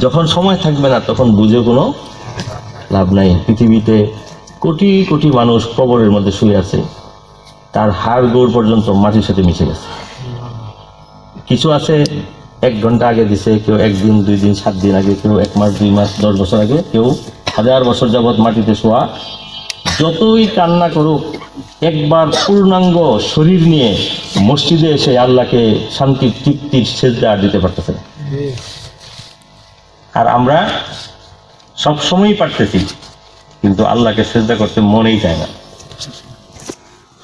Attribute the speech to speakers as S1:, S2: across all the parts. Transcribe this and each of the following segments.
S1: যখন সময় থাকবে না তখন বুঝে কোনো লাভ নাই। পৃথিবীতে কোটি কোটি মানুষ কবরের মধ্যে শুয়ে আছে, তার হাড় গোড় পর্যন্ত মাটির সাথে মিশে গেছে। কিছু আছে 1 ঘন্টা আগে দিছে, কেউ 1 দিন 2 দিন 7 দিন আগে, কেউ 1 মাস 2 মাস 10 বছর আগে, কেউ 1000 বছর যাবৎ মাটিতে শোয়া। যতই কান্না করুক, একবার পূর্ণাঙ্গ শরীর নিয়ে মসজিদে এসে আল্লাহকে শান্তির তৃপ্তির সেজদা দিতে পারতেছে না। আর আমরা সবসময়ই পারতেছি, কিন্তু আল্লাহকে সেজদা করতে মনেই চায় না।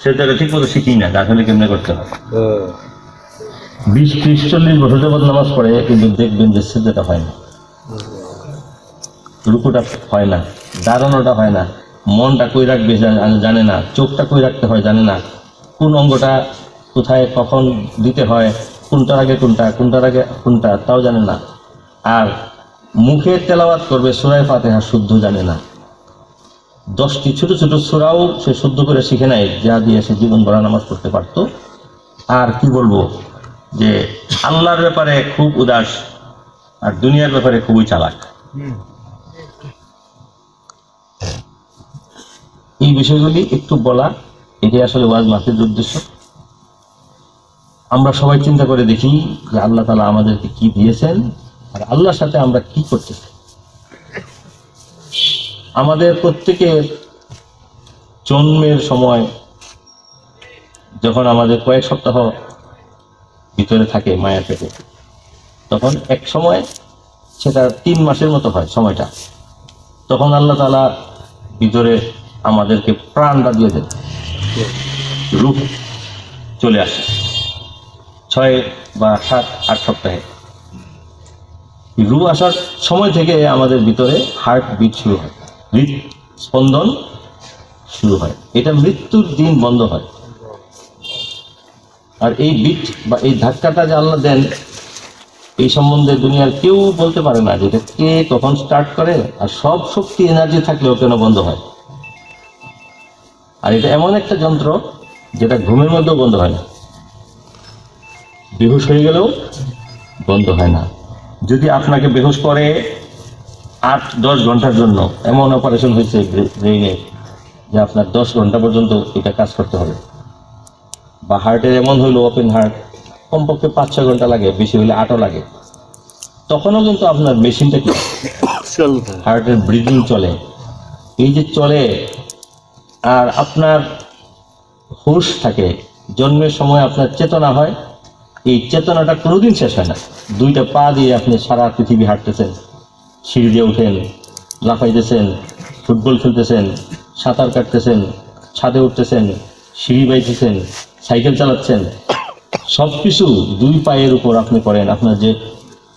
S1: সেজদাটা ঠিক মতো শিখি না, আসলে কেমনে করতে হয়। 20-30-40 বছর যাবৎ নামাজ পড়ে, কিন্তু দেখবেন যে সেজদাটা হয় না, রুকুটা হয় না, দাঁড়ানোটা হয় না, মনটা কই রাখবে জানে না, চোখটা কই রাখতে হয় জানে না, কোন অঙ্গটা কোথায় কখন দিতে হয়, কোনটার আগে কোনটা, কোনটার আগে কোনটা তাও জানে না। আর মুখে তেলাওয়াত করবে সূরা ফাতিহা শুদ্ধ জানে না। 10টি ছোট ছোট সূরাও সে শুদ্ধ করে শিখে নেয়, যা দিয়ে সে জীবন ভরা নামাজ পড়তে পারতো। আর কি বলবো, যে আল্লাহর ব্যাপারে খুব উদাস আর দুনিয়ার ব্যাপারে খুবই চালাক। এই বিষয়গুলি একটু বলা, এটি আসলে ওয়াজ মাহফিলের উদ্দেশ্য। আমরা সবাই চিন্তা করে দেখি যে আল্লাহ তাআলা আমাদেরকে কি দিয়েছেন আর আল্লাহর সাথে আমরা কি করতেছি। আমাদের প্রত্যেকের জন্মের সময়, যখন আমাদের কয়েক সপ্তাহ ভিতরে থাকে মায়ের পেটে, তখন এক সময় সেটা 3 মাসের মতো হয় সময়টা। তখন আল্লাহ তাআলা ভিতরে আমাদেরকে প্রাণটা দিয়ে দেন, রূহ চলে আসে 6 বা 7-8 সপ্তাহে। রূহ আসার সময় থেকে আমাদের ভিতরে হার্ট বিট শুরু হয়, হৃদস্পন্দন শুরু হয়। এটা মৃত্যুর দিন বন্ধ হয়। আর এই বিট বা এই ধাক্কাটা যে আল্লাহ দেন, এই সম্বন্ধে দুনিয়ার কেউ বলতে পারে না যে এটা কে কখন স্টার্ট করে আর সব শক্তি এনার্জি থাকলেও কেন বন্ধ হয়। আর এটা এমন একটা যন্ত্র যেটা ঘুমের মধ্যেও বন্ধ হয় না, বেহুশ হয়ে গেলেও বন্ধ হয় না। যদি আপনাকে বেহুশ করে 8-10 ঘন্টার জন্য, এমন অপারেশন হয়েছে ব্রেইনে যে আপনার 10 ঘন্টা পর্যন্ত এটা কাজ করতে হবে, বা হার্টের এমন হইলো ওপেন হার্ট কমপক্ষে 5-6 ঘন্টা লাগে, বেশি হলে 8ও লাগে, তখনও কিন্তু আপনার মেশিনটা কি হার্টের ব্রিদিং চলে। এই যে চলে আর আপনার হুঁশ থাকে, জন্মের সময় আপনার চেতনা হয়, এই চেতনাটা কোনোদিন শেষ হয় না। 2টা পা দিয়ে আপনি সারা পৃথিবী হাঁটতেছেন, সিঁড়ি দিয়ে উঠেন, লাফাইতেছেন, ফুটবল খেলতেছেন, সাঁতার কাটতেছেন, ছাদে উঠতেছেন, সিঁড়ি বাইতেছেন, সাইকেল চালাচ্ছেন, সব কিছু 2 পায়ের উপর আপনি করেন। আপনার যে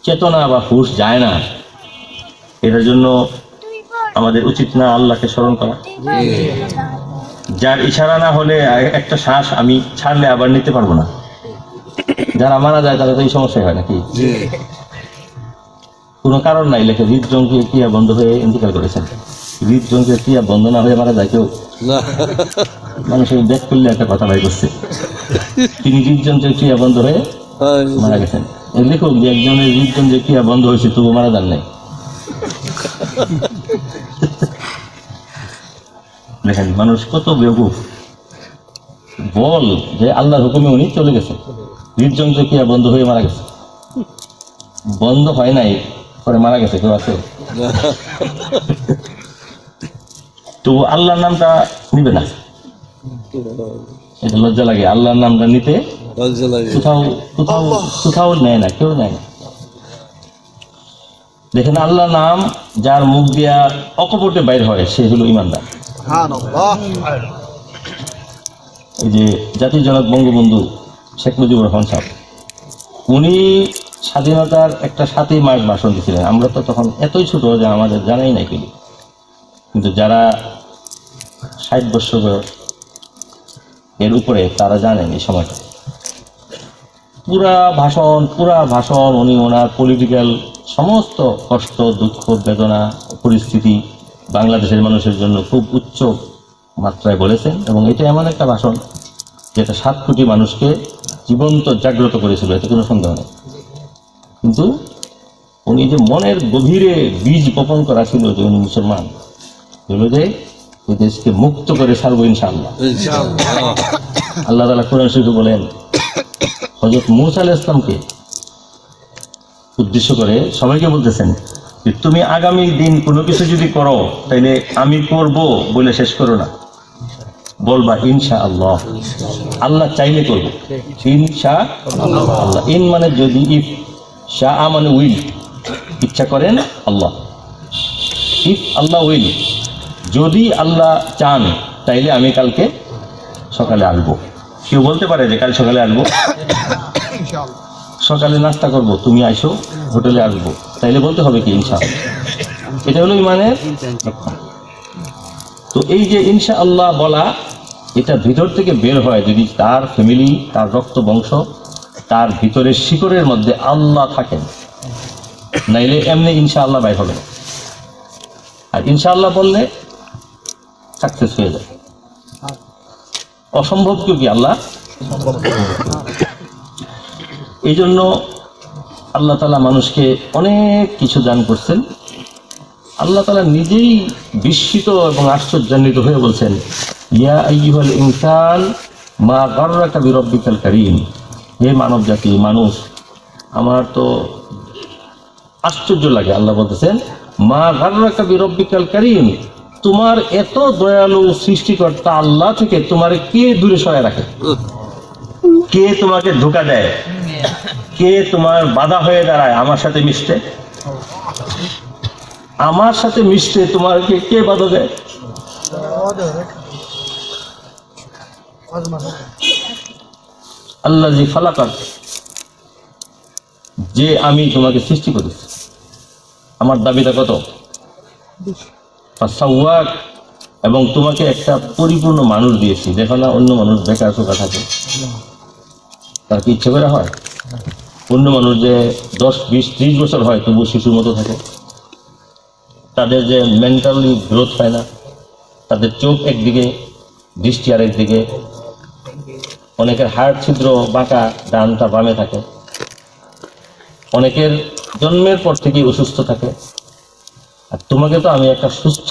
S1: চেতনা বা হুঁশ যায় না, এটার জন্য আমাদের উচিত না আল্লাহকে স্মরণ করা? যার ইশারা না হলে একটা শ্বাস আমি ছাড়লে আবার নিতে পারবো না। যারা মারা যায় তারা তো এই সমস্যা হয় নাকি? কোনো কারণ নাই, লেখে হৃদযন্ত্রের ক্রিয়া বন্ধ হয়ে ইন্তেকাল করেছেন। হৃদযন্ত্রের ক্রিয়া বন্ধ না হয়ে মারা যায় কেউ? মানুষের ব্যাক করলে একটা কথা বাই করছে, তিনি হৃদযন্ত্রের ক্রিয়া বন্ধ হয়ে মারা গেছেন। লেখক যে একজনের হৃদযন্ত্রের ক্রিয়া বন্ধ হয়েছে তবু মারা যান নাই। দেখেন মানুষ কত বেকুব, বল যে আল্লাহর হুকুমে উনি চলে গেছে, হৃদযন্ত্রের ক্রিয়া বন্ধ হয়ে মারা গেছে। বন্ধ হয় নাই, পরে মারা গেছে, কেউ আছে? তো আল্লাহর নামটা নিবে না, এটা লজ্জা লাগে। আল্লাহর নামটা নিতে কোথাও কোথাও কোথাও নেয় না, কেউ নেয় না। দেখেন আল্লাহর নাম যার মুখ দিয়া অকপটে বাইর হয় সে হলো ইমানদার। এই যে জাতির জনক বঙ্গবন্ধু শেখ মুজিবুর রহমান সাহেব, উনি স্বাধীনতার একটা 7ই মার্চ ভাষণ দিয়েছিলেন। আমরা তো তখন এতই ছোট যে আমাদের জানাই নাই কিছু, কিন্তু যারা 60 বছর এর উপরে তারা জানেন এই সময়টা। পুরা ভাষণ উনি ওনার পলিটিক্যাল সমস্ত কষ্ট, দুঃখ, বেদনা, পরিস্থিতি বাংলাদেশের মানুষের জন্য খুব উচ্চ মাত্রায় বলেছেন। এবং এটা এমন একটা ভাষণ যেটা 7 কোটি মানুষকে জীবন্ত জাগ্রত করেছিল, এতে কোনো সন্দেহ নেই। কিন্তু উনি যে মনের গভীরে বীজ বপন করা ছিল যে উনি মুসলমান, হলো যে এই দেশকে মুক্ত করে ছাড়বো ইনশাআল্লাহ। আল্লাহ তাআলা কোরআন শরীফে বলেন, হযরত মূসা আলাইহিস সালামকে উদ্দেশ্য করে সবাইকে বলতেছেন যে তুমি আগামী দিন কোনো কিছু যদি করো তাইলে আমি করব বলে শেষ করো না, বলবা ইনশাআল্লাহ, আল্লাহ চাইলে করব। ইনশাআল্লাহ, ইন মানে যদি, ইফ, শাআ মানে উইল, ইচ্ছা করেন আল্লাহ, ইফ আল্লাহ উইল, যদি আল্লাহ চান তাইলে আমি কালকে সকালে আসবো। কেউ বলতে পারে যে কাল সকালে আসবো, সকালে নাস্তা করব, তুমি আইসো, হোটেলে আসবো, তাইলে বলতে হবে কি ইনশাআল্লাহ। এটা হলো ইমানের লক্ষণ। তো এই যে ইনশাআল্লাহ বলা, এটা ভিতর থেকে বের হয় যদি তার ফ্যামিলি, তার রক্ত বংশ, তার ভিতরের শিকড়ের মধ্যে আল্লাহ থাকেন, নাইলে এমনি ইনশাআল্লাহ বাইর হবে না। আর ইনশাআল্লাহ বললে সাকসেস হয়ে যায়। অসম্ভব কেউ কি আল্লাহ? এই জন্য আল্লাহ তাআলা মানুষকে অনেক কিছু দান করছেন। আল্লাহ তাআলা নিজেই বিস্মিত এবং আশ্চর্যান্বিত হয়ে বলছেন, ইয়া আইয়ুহাল ইনসান মা গাররাকা বিরব্বিকাল কারীম। হে মানব জাতি, মানুষ, আমার তো আশ্চর্য লাগে। আল্লাহ বলতেছেন, মা গাররাকা বিরব্বিকাল কারীম, তোমার এত দয়ালু সৃষ্টিকর্তা আল্লাহ থেকে তোমার কে দূরে সরায় রাখে? কে তোমাকে ধোঁকা দেয়? কে তোমার বাধা হয়ে দাঁড়ায় আমার সাথে মিশতে? আমার সাথে মিশতে তোমাকে কে বাধা দেয়? আল্লাহ জি ফালাকাক, যে আমি তোমাকে সৃষ্টি করেছি। আমার দাবিটা কত? ফাসাওয়াক, এবং তোমাকে একটা পরিপূর্ণ মানুষ দিয়েছি। দেখো না অন্য মানুষ বেকার চোখা থাকে, তার কি ইচ্ছে করে হয়? অন্য মানুষ যে 10, 20, 30 বছর হয় তবু শিশুর মতো থাকে, তাদের যে মেন্টালি গ্রোথ হয় না, তাদের চোখ একদিকে, দৃষ্টি আরেক দিকে, অনেকের হাড় ছিদ্র বাঁকা, ডানটা বামে থাকে, অনেকের জন্মের পর থেকেই অসুস্থ থাকে। আর তোমাকে তো আমি একটা সুস্থ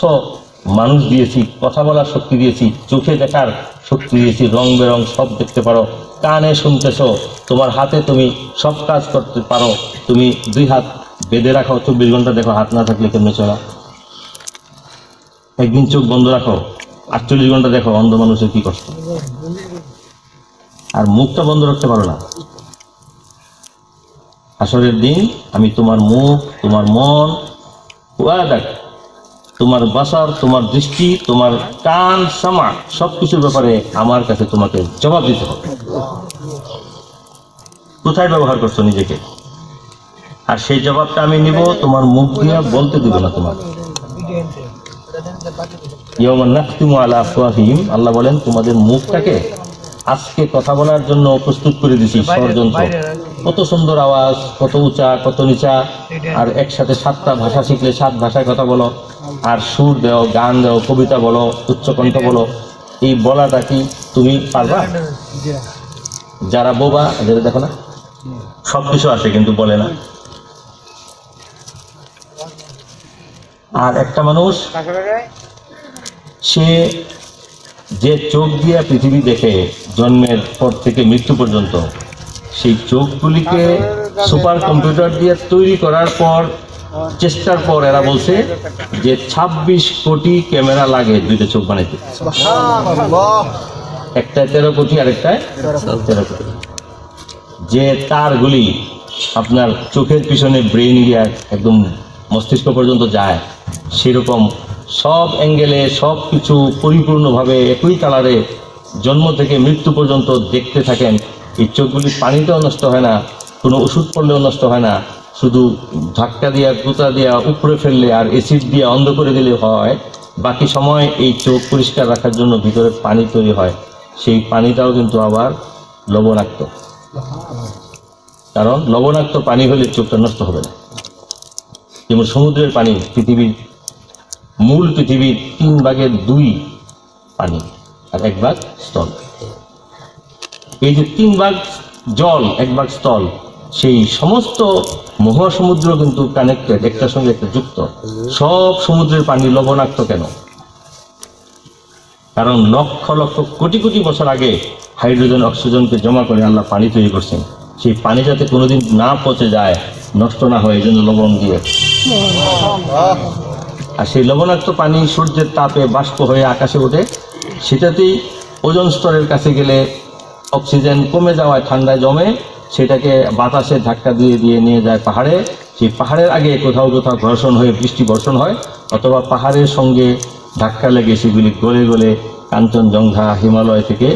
S1: মানুষ দিয়েছি, কথা বলার শক্তি দিয়েছি, চোখে দেখার শক্তি দিয়েছি, রং বেরং সব দেখতে পারো, কানে শুনতেছ, তোমার হাতে তুমি সব কাজ করতে পারো, তুমি 2 হাত বেঁধে রাখো, 24 ঘন্টা দেখো, হাত না থাকলে কেমনে চলা। একদিন চোখ বন্ধ রাখো, 48 ঘন্টা দেখো অন্ধ মানুষের কি কষ্ট। আর মুখটা বন্ধ রাখতে পারো না। হাসরের দিন আমি তোমার মুখ, তোমার মন, দেখ, তোমার বাসার, তোমার দৃষ্টি, তোমার কান, সামা, সবকিছুর ব্যাপারে আমার কাছে তোমাকে জবাব দিতে হবে। কোথায় ব্যবহার করছো নিজেকে? আর সেই জবাবটা আমি নিব, তোমার মুখ দিয়ে বলতে দিব না তোমার। ইয়াউমা নাখতিমু আলা আফওয়াহিহিম, আল্লাহ বলেন তোমাদের মুখটাকে আজকে কথা বলার জন্য প্রস্তুত করে দিছি ষড়যন্ত্র। কত সুন্দর আওয়াজ, কত উঁচা, কত নিচা, আর একসাথে 7টা ভাষা শিখলে 7 ভাষায় কথা বলো, আর সুর দাও, গান দাও, কবিতা বলো, উচ্চকণ্ঠ বলো, এই বলাটা কি তুমি পারবা? যারা বোবা এদের দেখো না, সবকিছু আছে কিন্তু বলে না। আর একটা মানুষ, সে যে চোখ দিয়ে পৃথিবী দেখে জন্মের পর থেকে মৃত্যু পর্যন্ত, সেই চোখগুলিকে সুপার কম্পিউটার দিয়ে তৈরি করার পর, চেষ্টার পর এরা বলছে যে 26 কোটি ক্যামেরা লাগে 2টা চোখ বানাইতে। একটায় 13 কোটি, আরেকটায় 13 কোটি। যে তারগুলি আপনার চোখের পিছনে ব্রেইন দিয়ে একদম মস্তিষ্ক পর্যন্ত যায়, সেরকম সব অ্যাঙ্গেলে সব কিছু পরিপূর্ণভাবে একই কালারে জন্ম থেকে মৃত্যু পর্যন্ত দেখতে থাকেন। এই চোখগুলি পানিতেও নষ্ট হয় না, কোনো ওষুধ পড়লেও নষ্ট হয় না, শুধু ধাক্কা দিয়া, গুঁতা দিয়া উপরে ফেললে আর অ্যাসিড দিয়ে অন্ধ করে দিলে হয়। বাকি সময় এই চোখ পরিষ্কার রাখার জন্য ভিতরে পানি তৈরি হয়, সেই পানিটাও কিন্তু আবার লবণাক্ত। কারণ লবণাক্ত পানি হলে চোখটা নষ্ট হবে না। যেমন সমুদ্রের পানি, পৃথিবীর মূল পৃথিবীর 3/2 পানি আর 1 ভাগ স্থল। এই যে 3 ভাগ জল 1 ভাগ স্থল, সেই সমস্ত মহাসমুদ্র কিন্তু কানেক্টেড, একটার সঙ্গে একটা যুক্ত। সব সমুদ্রের পানি লবণাক্ত কেন? কারণ লক্ষ লক্ষ কোটি কোটি বছর আগে হাইড্রোজেন অক্সিজেনকে জমা করে আল্লাহ পানি তৈরি করছেন। সেই পানি যাতে কোনোদিন না পচে যায়, নষ্ট না হয়, এই জন্য লবণ দিয়ে। আর সেই লবণাক্ত পানি সূর্যের তাপে বাষ্প হয়ে আকাশে ওঠে, সেটাতেই ওজোন স্তরের কাছে গেলে অক্সিজেন কমে যাওয়ায় ঠান্ডায় জমে, সেটাকে বাতাসে ধাক্কা দিয়ে দিয়ে নিয়ে যায় পাহাড়ে। সেই পাহাড়ের আগে কোথাও কোথাও ঘর্ষণ হয়ে বৃষ্টি বর্ষণ হয়, অথবা পাহাড়ের সঙ্গে ধাক্কা লেগে সেগুলি গলে গলে কাঞ্চনজঙ্ঘা হিমালয় থেকে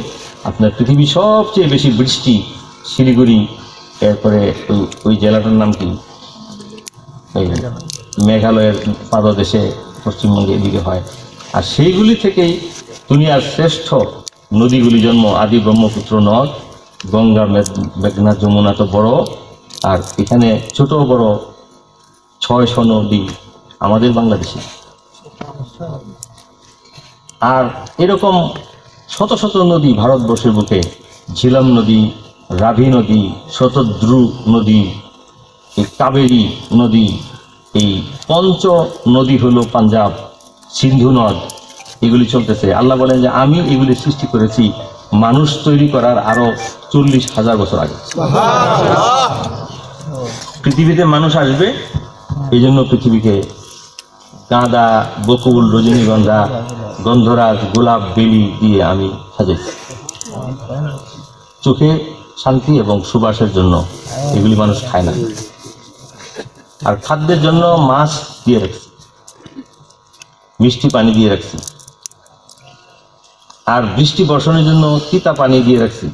S1: আপনার পৃথিবীর সবচেয়ে বেশি বৃষ্টি শিলিগুড়ি, এরপরে ওই জেলাটার নাম কি, এই মেঘালয়ের পাদদেশে পশ্চিমবঙ্গে এদিকে হয়। আর সেইগুলি থেকেই দুনিয়ার শ্রেষ্ঠ নদীগুলি জন্ম। আদি ব্রহ্মপুত্র নদ, গঙ্গা, মেঘনা, যমুনা তো বড়, আর এখানে ছোট বড় 600 নদী আমাদের বাংলাদেশে। আর এরকম শত শত নদী ভারতবর্ষের বুকে, ঝিলাম নদী, রাভি নদী, শতদ্রু নদী, এই কাবেরী নদী, এই পঞ্চ নদী হলো পাঞ্জাব, সিন্ধু নদ, এগুলি চলতেছে। আল্লাহ বলেন যে আমি এগুলি সৃষ্টি করেছি মানুষ তৈরি করার আরো 40,000 বছর আগে। পৃথিবীতে মানুষ আসবে, এই জন্য পৃথিবীকে গাঁদা, বকুল, রজনীগন্ধা, গন্ধরাজ, গোলাপ, বেলি দিয়ে আমি সাজাইছি, চোখে শান্তি এবং সুবাসের জন্য। এগুলি মানুষ খায় না। আর খাদ্যের জন্য মাছ দিয়ে রাখছি, মিষ্টি পানি দিয়ে রাখছি, আর বৃষ্টি বর্ষণের জন্য তিতা পানি দিয়ে রাখছি,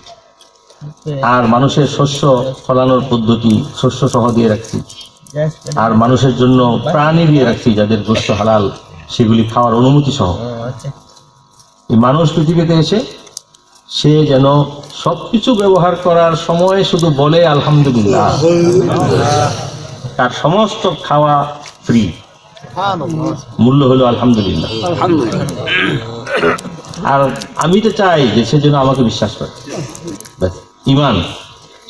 S1: আর মানুষের শস্য ফলানোর পদ্ধতি শস্য সহ দিয়ে রাখছি, আর মানুষের জন্য প্রাণী দিয়ে রাখছি যাদের গোশত হালাল, সেগুলি খাওয়ার অনুমতি সহ। এই মানুষ পৃথিবীতে এসে সে যেন সবকিছু ব্যবহার করার সময় শুধু বলে আলহামদুলিল্লাহ, তার সমস্ত খাওয়া ফ্রি, মূল্য হলো আলহামদুলিল্লাহ। আর আমি তো চাই যে সে যেন আমাকে বিশ্বাস করে, ইমান,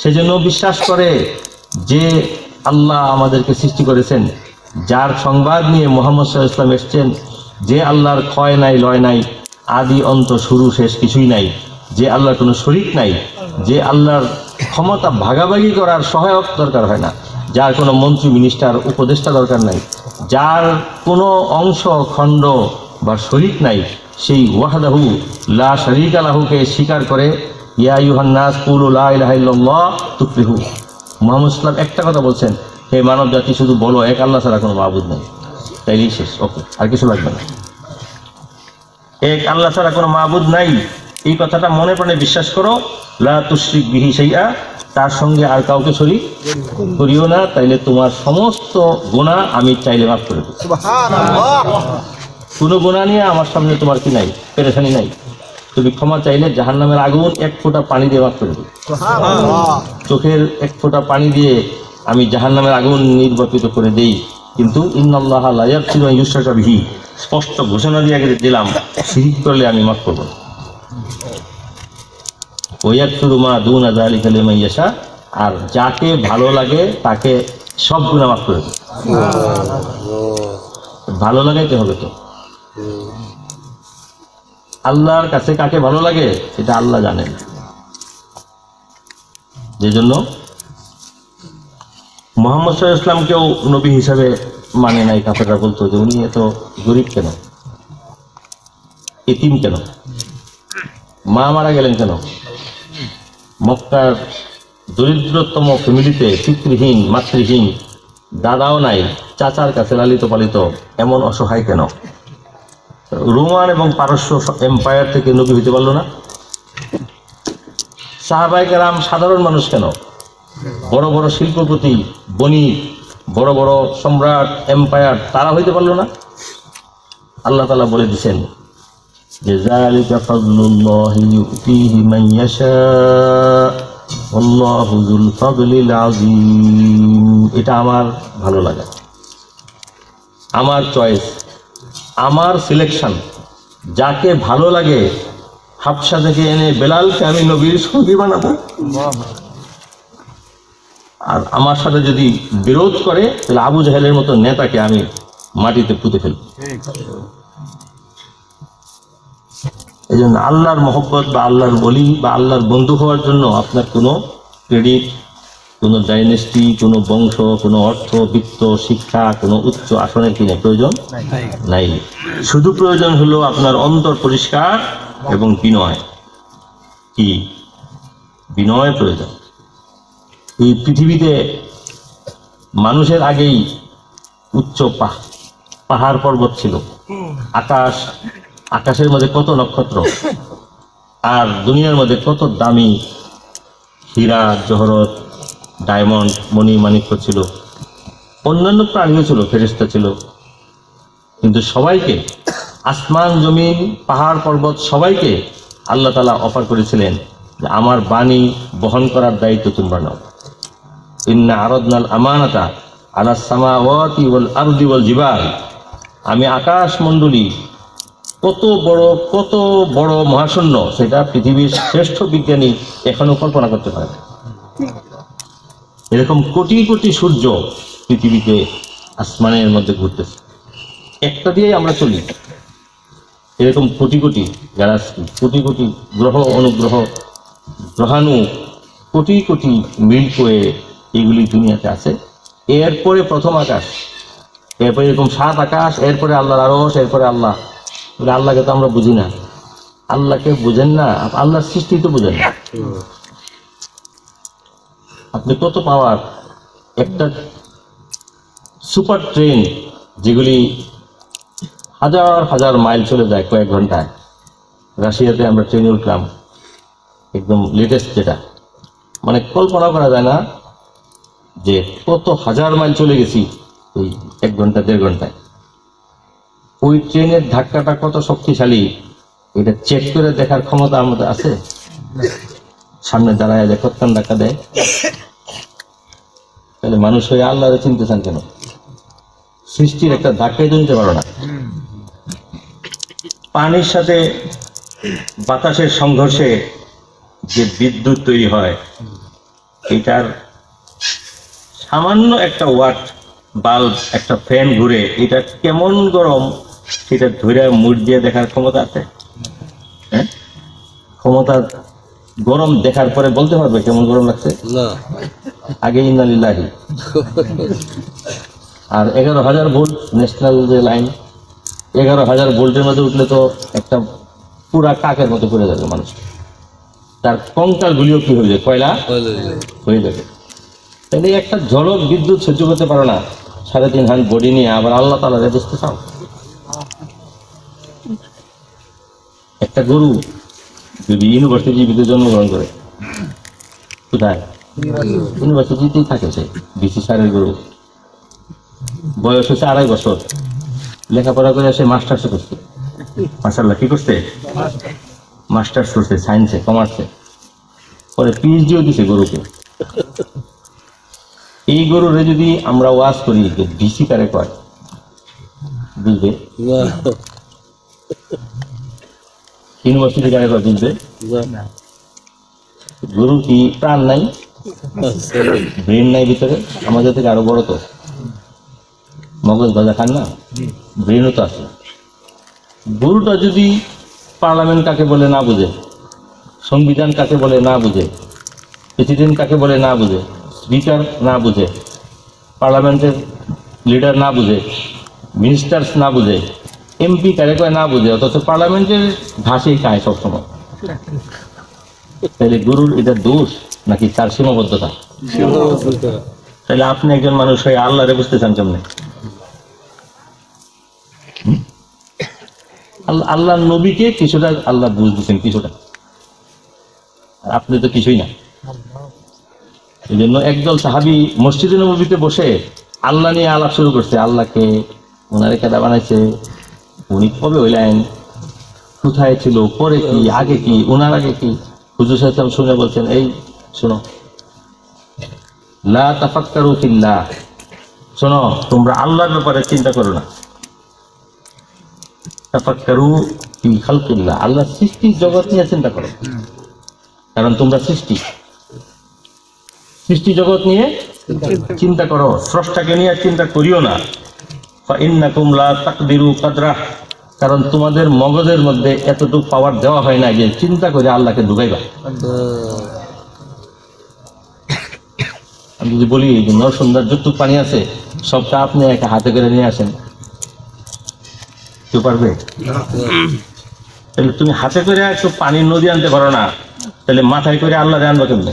S1: সেজন্য বিশ্বাস করে যে আল্লাহ আমাদেরকে সৃষ্টি করেছেন, যার সংবাদ নিয়ে মুহাম্মদ সাল্লাল্লাহু আলাইহি ওয়াসাল্লাম এসেছেন, যে আল্লাহর ক্ষয় নাই, লয় নাই, আদি অন্ত শুরু শেষ কিছুই নাই, যে আল্লাহর কোনো শরীক নাই, যে আল্লাহর ক্ষমতা ভাগাভাগি করার সহায়ক দরকার হয় না, যার কোনো মন্ত্রী, মিনিস্টার, উপদেষ্টা দরকার নাই, যার কোনো অংশ, খণ্ড বা শরীক নাই, সেই ওয়াহদাহু লা শারীকা লাহুকে স্বীকার করে ইয়া আইয়ুহান নাস কুলু লা ইলাহা ইল্লাল্লাহ তুফলিহু। মুহাম্মদ সাল্লাল্লাহু আলাইহি ওয়াসাল্লাম একটা কথা বলছেন, হে মানব জাতি, শুধু বলো এক আল্লাহ ছাড়া কোনো মাবুদ নেই, তাইলেই শেষ, ওকে, আর কিছু লাগবে না। এক আল্লাহ ছাড়া কোনো মাবুদ নাই, এই কথাটা মনে প্রাণে বিশ্বাস করো। লা তুশরিক বিহি শাইআ, তার সঙ্গে আর কাউকে শরীক করিও না, তাইলে তোমার সমস্ত গুনাহ আমি চাইলে মাফ করে দেব। সুবহানাল্লাহ। কোনো গুনাহ নিয়ে আমার সামনে তোমার কি নাই, পেরেশানি নাই। তুমি ক্ষমা চাইলে জাহান্নামের আগুন 1 ফোঁটা পানি দিয়ে মাফ করে দেব। সুবহানাল্লাহ। চোখের 1 ফোঁটা পানি দিয়ে আমি জাহান্নামের আগুন নির্বাপিত করে দেই, কিন্তু ইন্নাল্লাহা লা ইয়াগফিরু আন ইউশরাকা বিহি, স্পষ্ট ঘোষণা দিয়ে দিলাম, শিরক করলে আমি মাফ করব না। ওয়ায়াগফিরু মা দুনা যালিকা লিমান ইয়াশা, আর যাকে ভালো লাগে তাকে সব গুনাহ মাফ করে দেব। ভালো লাগাইতে হবে তো। আল্লাহর কাছে কাকে ভালো লাগে এটা আল্লাহ জানেন। যে জন্য মুহাম্মদ সাল্লাল্লাহু আলাইহি ওয়াসাল্লামকেও নবী হিসাবে মানে নাই। কাফেররা বলতো যে উনি এত গরিব কেন, এতিম কেন, মা মারা গেলেন কেন, মক্কার দরিদ্রতম ফ্যামিলিতে পিতৃহীন, মাতৃহীন, দাদাও নাই, চাচার কাছে লালিত পালিত, এমন অসহায় কেন? রোমান এবং পারস্য এম্পায়ার থেকে নবী হইতে পারলো না? সাহাবায়ে কেরাম সাধারণ মানুষ কেন? বড় বড় শিল্পপতি, বণিক, বড় বড় সম্রাট, এম্পায়ার, তারা হইতে পারলো না? আল্লাহ তাআলা বলে দিয়েছেন যে যালিকা ফাদলুল্লাহি ইউতিহি মান ইয়াশা আল্লাহু যুল ফাদলিল আযীম। এটা আমার ভালো লাগা, আমার চয়েস, আমার সিলেকশন। যাকে ভালো লাগে হাবশা থেকে এনে বেলালকে আমি নবীর সঙ্গী বানাবো। আর আমার সাথে যদি বিরোধ করে তাহলে আবু জাহেলের মতো নেতাকে আমি মাটিতে পুঁতে ফেলব। এই জন্য আল্লাহর মহব্বত বা আল্লাহর বলি বা আল্লাহর বন্ধু হওয়ার জন্য আপনার কোনো ক্রেডিট, কোনো ডাইনেস্টি, কোনো বংশ, কোনো অর্থ, বিত্ত, শিক্ষা, কোনো উচ্চ আসনের কিনে প্রয়োজন নাই। শুধু প্রয়োজন হলো আপনার অন্তর পরিষ্কার এবং বিনয়। কি বিনয় প্রয়োজন। এই পৃথিবীতে মানুষের আগেই উচ্চ পাহাড় পর্বত ছিল, আকাশের মধ্যে কত নক্ষত্র, আর দুনিয়ার মধ্যে কত দামি হীরা, জহরত, ডায়মন্ড, মণি মাণিক্য ছিল। অন্যান্য প্রাণীও ছিল, ফেরেশতা ছিল, কিন্তু সবাইকে, আসমান জমিন পাহাড় পর্বত সবাইকে আল্লাহ তাআলা অফার করেছিলেন যে আমার বাণী বহন করার দায়িত্ব তোমরা নাও। ইন্না আরাদনাল আমানাতা আলাস সামাওয়াতি ওয়াল আরদি ওয়াল জিবাল। আমি আকাশ মণ্ডলী, কত বড় মহাশূন্য, সেটা পৃথিবীর শ্রেষ্ঠ বিজ্ঞানী এখনো কল্পনা করতে পারে। এরকম কোটি কোটি সূর্য পৃথিবীতে আসমানের মধ্যে ঘুরতেছে, একটা দিয়েই আমরা চলি। এরকম কোটি কোটি গ্যালাক্সি, কোটি কোটি গ্রহ, অনুগ্রহ, গ্রহাণু, কোটি কোটি মিল্কওয়ে, এগুলি দুনিয়াতে আছে। এরপরে প্রথম আকাশ, এরপরে এরকম 7 আকাশ, এরপরে আল্লাহর আরশ, এরপরে আল্লাহ। আল্লাহকে তো আমরা বুঝি না। আল্লাহকে বুঝেন না, আল্লাহর সৃষ্টি তো বুঝেন না। আপনি কত পাওয়ার একটা সুপার ট্রেন, যেগুলি হাজার হাজার মাইল চলে যায় কয়েক ঘন্টায়। রাশিয়াতে আমরা ট্রেনে উঠলাম, একদম লেটেস্ট যেটা, মানে কল্পনা করা যায় না যে কত হাজার মাইল চলে গেছি এই 1 ঘন্টা 1.5 ঘন্টায়। ওই ট্রেনের ধাক্কাটা কত শক্তিশালী, এটা চেক করে দেখার ক্ষমতা আমাদের আছে? সামনে দাঁড়ায় যায়, কতক্ষণ ধাক্কা দেয়। তাহলে মানুষ হয়ে আল্লাহরে চিনতে চান কেন? সৃষ্টির একটা ধাক্কাই তো নিতে পারো না। পানির সাথে বাতাসের সংঘর্ষে যে বিদ্যুৎ তৈরি হয়, এটার সামান্য একটা ওয়াট বাল্ব, একটা ফ্যান ঘুরে, এটা কেমন গরম সেটা ধরে মুখ দিয়ে দেখার ক্ষমতা আছে? হ্যাঁ, ক্ষমতা গরম দেখার পরে বলতে পারবে কেমন গরম লাগছে? আগে ইন্না লিল্লাহি। আর 11,000 ভোল্ট ন্যাশনাল যে লাইন, 11,000 ভোল্টের মধ্যে উঠলে তো একটা পুরা কাকের মতো পড়ে যাবে মানুষ। তার কঙ্কাল গুলিও কি হয়ে যায়, কয়লা হয়ে যাবে। তাহলে একটা ঝলক বিদ্যুৎ সহ্য করতে পারো না, 3.5 হাত বডি নিয়ে আবার আল্লাহ তাআলা বুঝতে চাও? একটা গরু যদি ইউনিভার্সিটিতে জন্মগ্রহণ করে, কোথায়? ইউনিভার্সিটিতেই থাকে সে, বিসি স্যারের গরু। বয়স হচ্ছে 2.5 বছর, লেখাপড়া করে সে মাস্টার্স করছে। মাশাআল্লাহ, কি করছে? মাস্টার্স করছে সায়েন্সে, কমার্সে, পরে পিএইচডিও দিছে গরুকে। এই গরুরে যদি আমরা ওয়াজ করি যে বিসি কারে কয়, বুঝবে? ইউনিভার্সিটি কারে কয়, বুঝবে? গরু কি প্রাণ নাই, ব্রেন নাই ভিতরে? আমাদের থেকে আরো বড় তো, মগজ ভাজা খান না, ব্রেনও তো আছে। গরুটা যদি পার্লামেন্ট কাকে বলে না বুঝে, সংবিধান কাকে বলে না বুঝে, প্রেসিডেন্ট কাকে বলে না বুঝে, স্পিকার না বুঝে, পার্লামেন্টের লিডার না বুঝে, মিনিস্টার্স না বুঝে, এমপি কারে কয় না বুঝে, অথচ পার্লামেন্টের ঘাসেই খায় সবসময়, তাহলে গরুর এটা দোষ নাকি তার সীমাবদ্ধতা? তাহলে আপনি একজন মানুষ হয়ে আল্লাহরে বুঝতে চান কেমনে? আল্লাহ নবীকে কিছুটা আল্লাহ বুঝ দিচ্ছেন, কিছুটা, আপনি তো কিছুই না। এই জন্য একদল সাহাবী মসজিদে নববীতে বসে আল্লাহ নিয়ে আলাপ শুরু করছে। আল্লাহকে, ওনারে কেদা বানাইছে, উনি কবে হইলেন, কোথায় ছিল, পরে কি, আগে কি, ওনার আগে কি। হুজুর সাল্লাল্লাহু আলাইহি ওয়াসাল্লাম শুনে বলছেন, এই শোনো, লা তাফাক্কারু ফিল্লাহ, শোনো, তোমরা আল্লাহর ব্যাপারে চিন্তা করো না। তাফাক্কারু ফি খালকিল্লাহ, আল্লাহ সৃষ্টি জগৎ নিয়ে চিন্তা করো, কারণ তোমরা সৃষ্টি জগৎ নিয়ে চিন্তা করো, স্রষ্টাকে নিয়ে চিন্তা করিও না। ফাইন্নাকুম লা তাকদিরু কাদরা, কারণ তোমাদের মগজের মধ্যে এতটুকু পাওয়ার দেওয়া হয় না যে চিন্তা করে আল্লাহকে ঢুকাইবা। আমি যদি বলি যে নরসুন্দর যতটুকু পানি আছে সবটা আপনি একা হাতে করে নিয়ে আসেন, কেউ পারবে? তাহলে তুমি হাতে করে একটু পানির নদী আনতে পারো না, তাহলে মাথায় করে আল্লাহ আনবো কেমনে?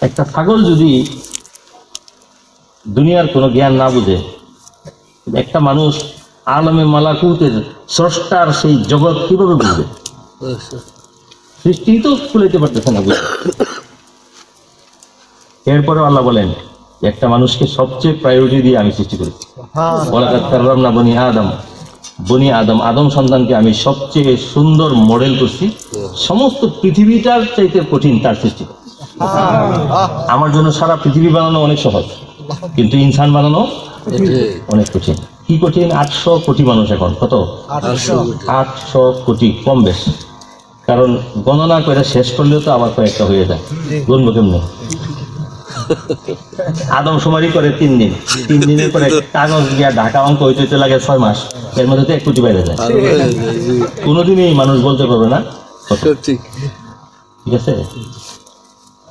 S1: একটা ছাগল যদি দুনিয়ার কোনো জ্ঞান না বুঝে, একটা মানুষ আলমে মালাকুতের স্রষ্টার সেই জগৎ কিভাবে বুঝবে? সৃষ্টি তো খুলাইতে পারতেছে না বুঝে। এরপরে আল্লাহ বলেন একটা মানুষকে সবচেয়ে প্রায়োরিটি দিয়ে আমি সৃষ্টি করেছি। ওয়ালাকাদ কাররামনা বনি আদম, বনি আদম, আদম সন্তানকে আমি সবচেয়ে সুন্দর মডেল করছি। সমস্ত পৃথিবীটার চাইতে কঠিন তার সৃষ্টি। আমার জন্য সারা পৃথিবী বানানো অনেক সহজ, কিন্তু ইনসান বানানো অনেক কঠিন। কি কঠিন? 800 কোটি মানুষ। এখন কত? 800 কোটি, কম বেশ। কারণ গণনা করে শেষ করলেও তো আবার কয়েকটা হয়ে যায়, গুনবো কেমনে? আদমশুমারি করে 3 দিন, 3 দিনের পরে কাগজ গিয়া ঢাকা অঙ্ক হইতে লাগে 6 মাস, এর মধ্যে তো 1 কোটি বাইরে যায়। কোনোদিনই মানুষ বলতে পারবে না কত। ঠিক আছে?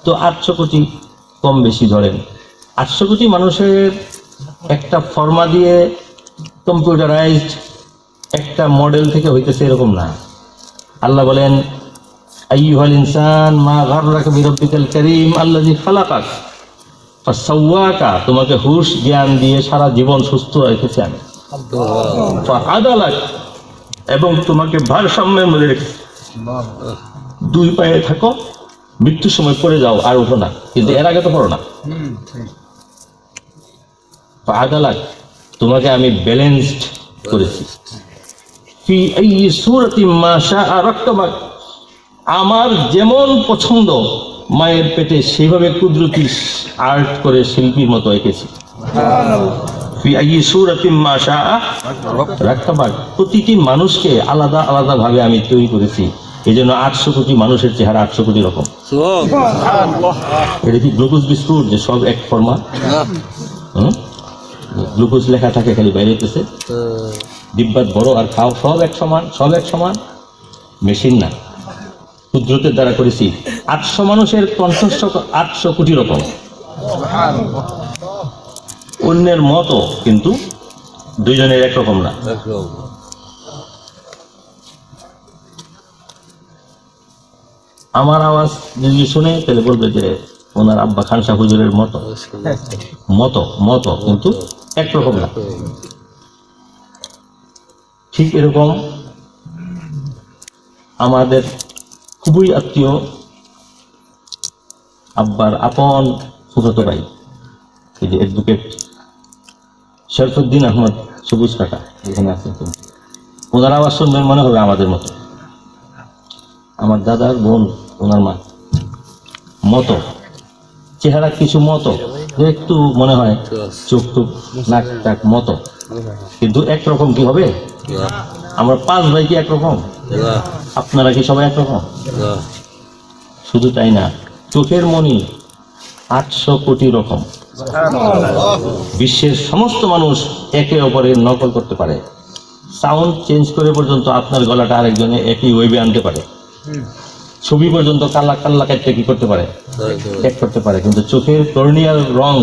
S1: তো 800 কোটি কম বেশি ধরেন, 800 কোটি মানুষের একটা ফর্মা দিয়ে কম্পিউটারাইজড একটা মডেল থেকে হইতেছে এরকম না। আল্লাহ বলেন আইয়ুহাল ইনসান মা গাররাকা বিরাব্বিকাল কারীম আল্লাযী খালাকাক ফাসাওয়াকা, তোমাকে হুশ জ্ঞান দিয়ে সারা জীবন সুস্থ রেখেছি আমি। ফাআদালাক, এবং তোমাকে ভারসাম্যের মধ্যে রেখেছি। 2 পায়ে থাকো, মৃত্যুর সময় পড়ে যাও আর ওঠো না, কিন্তু এর আগে তো পড়ো না। ফাআদালাক, তোমাকে আমি ব্যালেন্সড করেছি। ফি আইয়ি সূরাতিন মা শাআ রাক্কাবাক, আমার যেমন পছন্দ মায়ের পেটে সেইভাবে কুদরতি আর্ট করে শিল্পীর মতো এঁকেছি। ফি আইয়ি সূরাতিন মা শাআ রাক্কাবাক, প্রতিটি মানুষকে আলাদা আলাদা ভাবে আমি তৈরি করেছি। এই জন্য 800 কোটি মানুষের চেহারা 800 কোটি রকম। এটা কি গ্লুকোজ বিস্কুট যে সব এক ফর্মা? গ্লুকোজ লেখা থাকে খালি বাইরে হইতেছে, ডিব্বাত বড় আর খাও, সব এক সমান, সব এক সমান। মেশিন না, কুদরতের দ্বারা করেছি। 800 মানুষের কণ্ঠস্বর 800 কোটি রকম, অন্যের মতো, কিন্তু দুইজনের একরকম না। আমার আওয়াজ যদি শুনে তাহলে বলবে যে ওনার আব্বা খান শাহ হুজুরের মতো মতো মতো, কিন্তু একরকম না। ঠিক এরকম আমাদের খুবই আত্মীয় আব্বার আপন ফুফাতো ভাই, এই যে অ্যাডভোকেট শরফুদ্দিন আহমদ সবুজ কাকা এখানে আছেন, ওনার আওয়াজ শুনবেন মনে হবে আমাদের মতো। আমার দাদার বোন, ওনার মা মতো, চেহারা কিছু মতো, একটু মনে হয় চোখ টুক নাক টাক মতো, কিন্তু একরকম কি হবে? আমরা 5 ভাই কি একরকম? আপনারা কি সবাই একরকম? শুধু তাই না, চোখের মনি 800 কোটি রকম। বিশ্বের সমস্ত মানুষ একে অপরের নকল করতে পারে। সাউন্ড চেঞ্জ করে পর্যন্ত আপনার গলাটা আরেকজনে একই ওয়েবে আনতে পারে। ছবি পর্যন্ত কাল্লা কাল্লা কাটতে কি করতে পারে? এক করতে পারে। কিন্তু চোখের কর্নিয়াল রং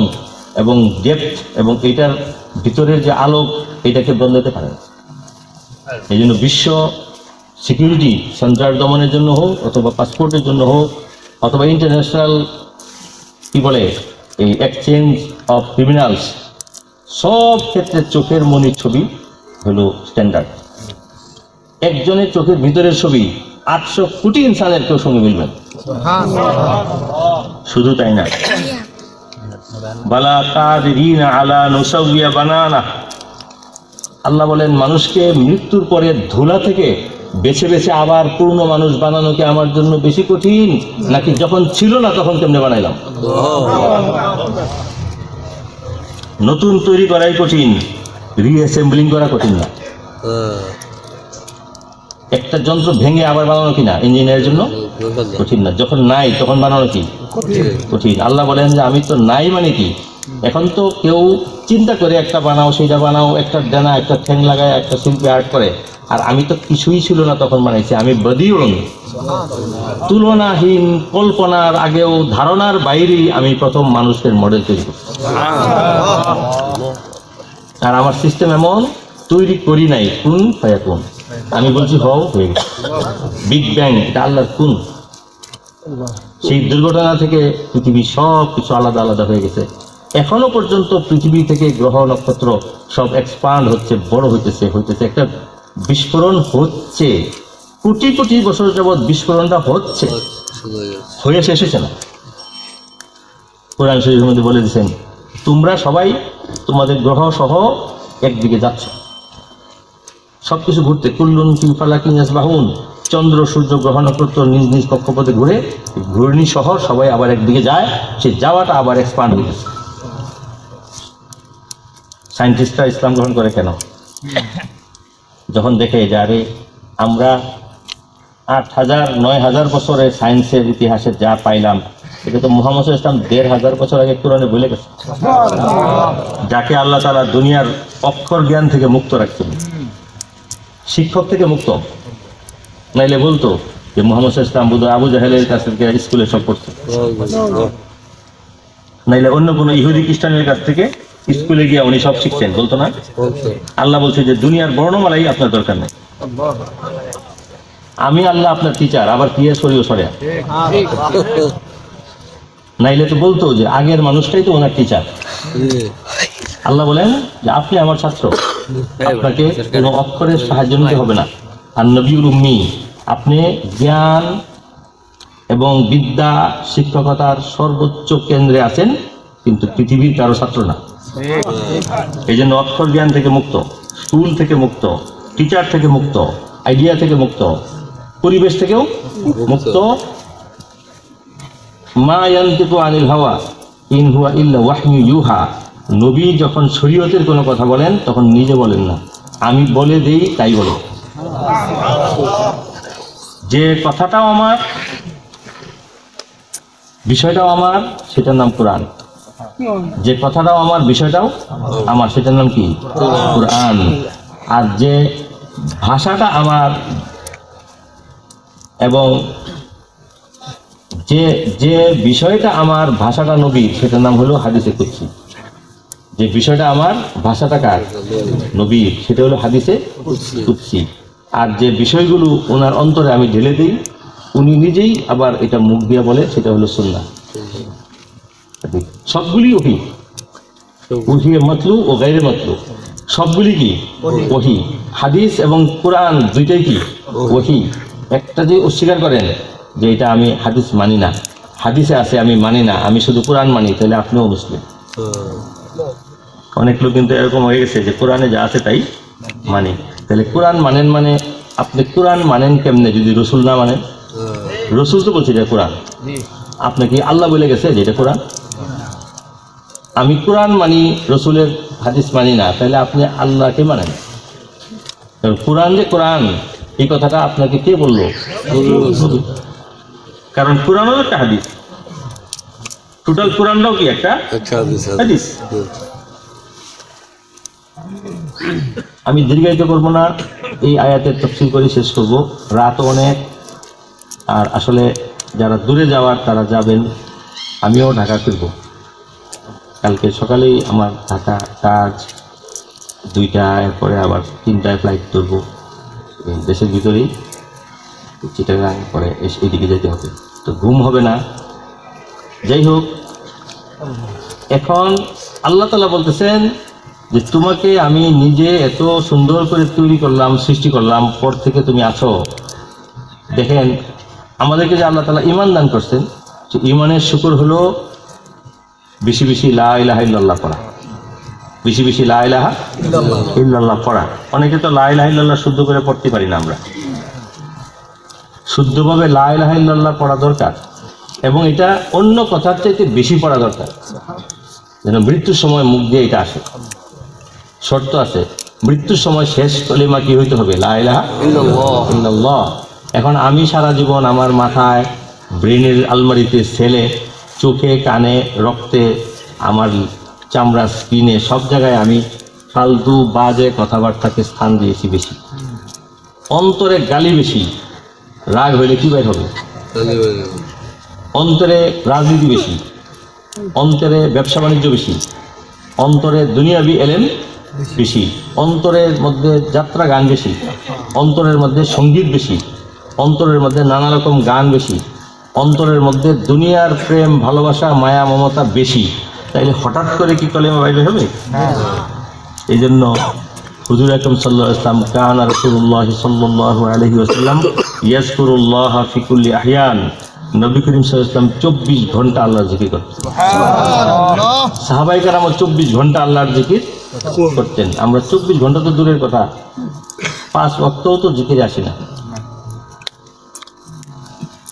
S1: এবং ডেপথ এবং এটার ভিতরের যে আলোক, এটাকে বদলাতে পারে। এই জন্য বিশ্ব সিকিউরিটি সন্ত্রাস দমনের জন্য হোক, অথবা পাসপোর্টের জন্য হোক, অথবা ইন্টারন্যাশনাল কি বলে এই এক্সচেঞ্জ অফ ক্রিমিনালস, সব ক্ষেত্রে চোখের মনির ছবি হলো স্ট্যান্ডার্ড। একজনের চোখের ভিতরের ছবি 800 কোটি ইনসানের কেউ সঙ্গে মিলবেন। শুধু তাই না, বালা কাদিরিনা আলা নুসাউইয়া বানানা, আল্লাহ বলেন মানুষকে মৃত্যুর পরে ধুলা থেকে বেছে বেছে আবার পূর্ণ মানুষ বানানো কি আমার জন্য বেশি কঠিন, নাকি যখন ছিল না তখন কেমনে বানাইলাম? নতুন তৈরি করাই কঠিন, রিঅ্যাসেম্বলিং করা কঠিন না। একটা যন্ত্র ভেঙে আবার বানানো কিনা ইঞ্জিনিয়ারের জন্য কঠিন না। যখন নাই তখন বানানো কি কঠিন। আল্লাহ বলেন যে আমি তো নাই মানে কি, এখন তো কেউ চিন্তা করে একটা বানাও, সেইটা বানাও, একটা ডানা একটা ঠ্যাং লাগায় একটা শিল্পী আর্ট করে, আর আমি তো কিছুই ছিল না তখন বানাইছি। আমি বদিউন, তুলনাহীন, কল্পনার আগেও ধারণার বাইরেই আমি প্রথম মানুষের মডেল তৈরি করছি। আর আমার সিস্টেম এমন, তৈরি করি নাই, কুন ফায়াকুন। আমি বলছি হও, হয়ে গেছে। বিগ ব্যাং এটা আল্লাহর কুন। সেই দুর্ঘটনা থেকে পৃথিবী সব কিছু আলাদা আলাদা হয়ে গেছে। এখনো পর্যন্ত পৃথিবী থেকে গ্রহ নক্ষত্র সব এক্সপান্ড হচ্ছে, বড় হইতেছে, একটা বিস্ফোরণ হচ্ছে। কোটি কোটি বছর যাবৎ বিস্ফোরণটা হচ্ছে, হয়ে শেষ হয়েছে না। কোরআন শরীফের মধ্যে বলে দিয়েছেন, তোমরা সবাই তোমাদের গ্রহ সহ একদিকে যাচ্ছ, সবকিছু ঘুরতে। কুল্লুন ফি ফালাকিন ইয়াসবাহুন, চন্দ্র সূর্য গ্রহ নক্ষত্র নিজ নিজ কক্ষপথে ঘুরে, ঘূর্ণি সহ সবাই আবার একদিকে যায়। সে যাওয়াটা আবার এক্সপান্ড হয়েছে। সায়েন্টিস্টরা ইসলাম গ্রহণ করে কেন? যখন দেখে যে আরে আমরা 8,000-9,000 বছরের সায়েন্সের ইতিহাসে যা পাইলাম, এটা তো মুহাম্মদ সাল্লাল্লাহু আলাইহি ওয়াসাল্লাম 1,500 বছর আগে কোরআনে বলে গেছে। যাকে আল্লাহ তাআলা দুনিয়ার অক্ষর জ্ঞান থেকে মুক্ত রাখছেন, শিক্ষক থেকে মুক্ত, নাইলে বলতো যে মুহাম্মদ সাল্লাল্লাহু আলাইহি ওয়াসাল্লাম বুধ আবু জাহেলের কাছ থেকে স্কুলে সব পড়ছে, নাইলে অন্য কোনো ইহুদি খ্রিস্টানের কাছ থেকে স্কুলে গিয়ে উনি সব শিখছেন, বলতো না? আল্লাহ বলছে যে দুনিয়ার বর্ণমালাই আপনার দরকার নেই, আমি আল্লাহ আপনার টিচার। আবার কি সরিয়ে সরে, নাইলে তো বলতো যে আগের মানুষটাই তো ওনার টিচার। আল্লাহ বলেন যে আপনি আমার ছাত্র, আপনাকে কোনো অক্ষরের সাহায্য নিতে হবে না। আর নবীউল উম্মি, আপনি জ্ঞান এবং বিদ্যা শিক্ষকতার সর্বোচ্চ কেন্দ্রে আছেন, কিন্তু পৃথিবীর কারো ছাত্র না। এই জন্য অক্ষর জ্ঞান থেকে মুক্ত, স্কুল থেকে মুক্ত, টিচার থেকে মুক্ত, আইডিয়া থেকে মুক্ত, পরিবেশ থেকেও মুক্ত। মা ইয়ানতিকু আনিল হাওয়া ইন হুয়া ইল্লা ওয়াহয়ু ইউহা। নবী যখন শরীয়তের কোনো কথা বলেন তখন নিজে বলেন না, আমি বলে দেই তাই বলে। যে কথাটাও আমার, বিষয়টাও আমার, সেটার নাম কোরআন। যে কথাটাও আমার, বিষয়টাও আমার, সেটার নাম কি? কোরআন। আর যে ভাষাটা আমার এবং যে যে বিষয়টা আমার, ভাষাটা নবীর, সেটার নাম হলো হাদিসে কুদসি। যে বিষয়টা আমার, ভাষাটা কার? নবীর, সেটা হলো হাদিসে কুদসি। আর যে বিষয়গুলো ওনার অন্তরে আমি ঢেলে দিই, উনি নিজেই আবার এটা মুখ দিয়ে বলে, সেটা হলো সুন্নাহ। সবগুলি ওহী, ওহী মাতলু ও গায়রে মাতলু, সবগুলি কি ওহী। হাদিস এবং কোরআন দুইটাই কি ওহী। একটা যে অস্বীকার করেন যে এটা আমি হাদিস মানি না, হাদিসে আছে আমি মানি না, আমি শুধু কোরআন মানি, তাহলে আপনিও মুসলিম। অনেক লোক কিন্তু এরকম হয়ে গেছে যে কোরআনে যা আছে তাই মানি। তাহলে কোরআন মানেন মানে আপনি কোরআন মানেন কেমনে যদি রসুল না মানেন? রসুল তো বলছে যে কোরআন, আপনাকে আল্লাহ বলে গেছে যে এটা কোরআন। আমি কোরআন মানি, রসুলের হাদিস মানি না, তাহলে আপনি আল্লাহকে মানেন। কোরআন যে কোরআন, এই কথাটা আপনাকে কে বললো? কারণ কোরআনও একটা হাদিস, টোটাল কোরআনটাও কি একটা হাদিস। আমি দীর্ঘায়িত করবো না, এই আয়াতের তাফসীর করে শেষ করব, রাত অনেক। আর আসলে যারা দূরে যাওয়ার তারা যাবেন, আমিও ঢাকা ফিরব। কালকে সকালেই আমার ঢাকা কাজ, 2টায়, এরপরে আবার 3টায় ফ্লাইট ধরবো দেশের ভিতরেই, চিটাগাং, পরে এদিকে যেতে হবে, তো ঘুম হবে না। যাই হোক, এখন আল্লাহ তাআলা বলতেছেন যে তোমাকে আমি নিজে এত সুন্দর করে তৈরি করলাম, সৃষ্টি করলাম, পর থেকে তুমি আছো। দেখেন আমাদেরকে যে আল্লাহ তাআলা ঈমান দান করছেন, যে ঈমানের শুকর হলো বেশি বেশি লা ইলাহা ইল্লাল্লাহ পড়া, বেশি বেশি লা ইলাহা ইল্লাল্লাহ পড়া। অনেকে তো লা ইলাহা ইল্লাল্লাহ শুদ্ধ করে পড়তে পারি না আমরা। শুদ্ধভাবে লা ইলাহা ইল্লাল্লাহ পড়া দরকার, এবং এটা অন্য কথার চাইতে বেশি পড়া দরকার, যেন মৃত্যুর সময় মুখ দিয়ে এটা আসে। শর্ত আছে, মৃত্যুর সময় শেষ কলিমা কি হইতে হবে? লা ইলাহা ইল্লাল্লাহ। এখন আমি সারা জীবন আমার মাথায় ব্রেনের আলমারিতে সেলে, চোখে কানে রক্তে আমার চামড়া স্কিনে সব জায়গায় আমি ফালতু বাজে কথাবার্তাকে স্থান দিয়েছি বেশি। অন্তরে গালি বেশি, রাগ হইলে কি বের হবে? অন্তরে রাজনীতি বেশি, অন্তরে ব্যবসা বাণিজ্য বেশি, অন্তরে দুনিয়াবি এলেম বেশি, অন্তরের মধ্যে যাত্রা গান বেশি, অন্তরের মধ্যে সঙ্গীত বেশি, অন্তরের মধ্যে নানা রকম গান বেশি, অন্তরের মধ্যে দুনিয়ার প্রেম ভালোবাসা মায়া মমতা বেশি। তাইলে হঠাৎ করে কি কলেমা বাইরে হবে? এই জন্য হুজুর আকরাম সাল্লাল্লাহু আলাইহি ওয়াসাল্লাম কানা রাসূলুল্লাহ সাল্লাল্লাহু আলাইহি ওয়াসাল্লাম ইয়াজকুরুল্লাহ ফি কুল্লি আহয়ান, নবী করিম সাল্লাল্লাহু আলাইহি ওয়াসাল্লাম 24 ঘন্টা আল্লাহর জিকির করতেন। সুবহানাল্লাহ। সাহাবায়ে কেরাম 24 ঘন্টা আল্লাহর জিকির করতেন। আমরা 24 ঘন্টা তো দূরের কথা, 5 ওয়াক্তও তো জিকিরে আসি না।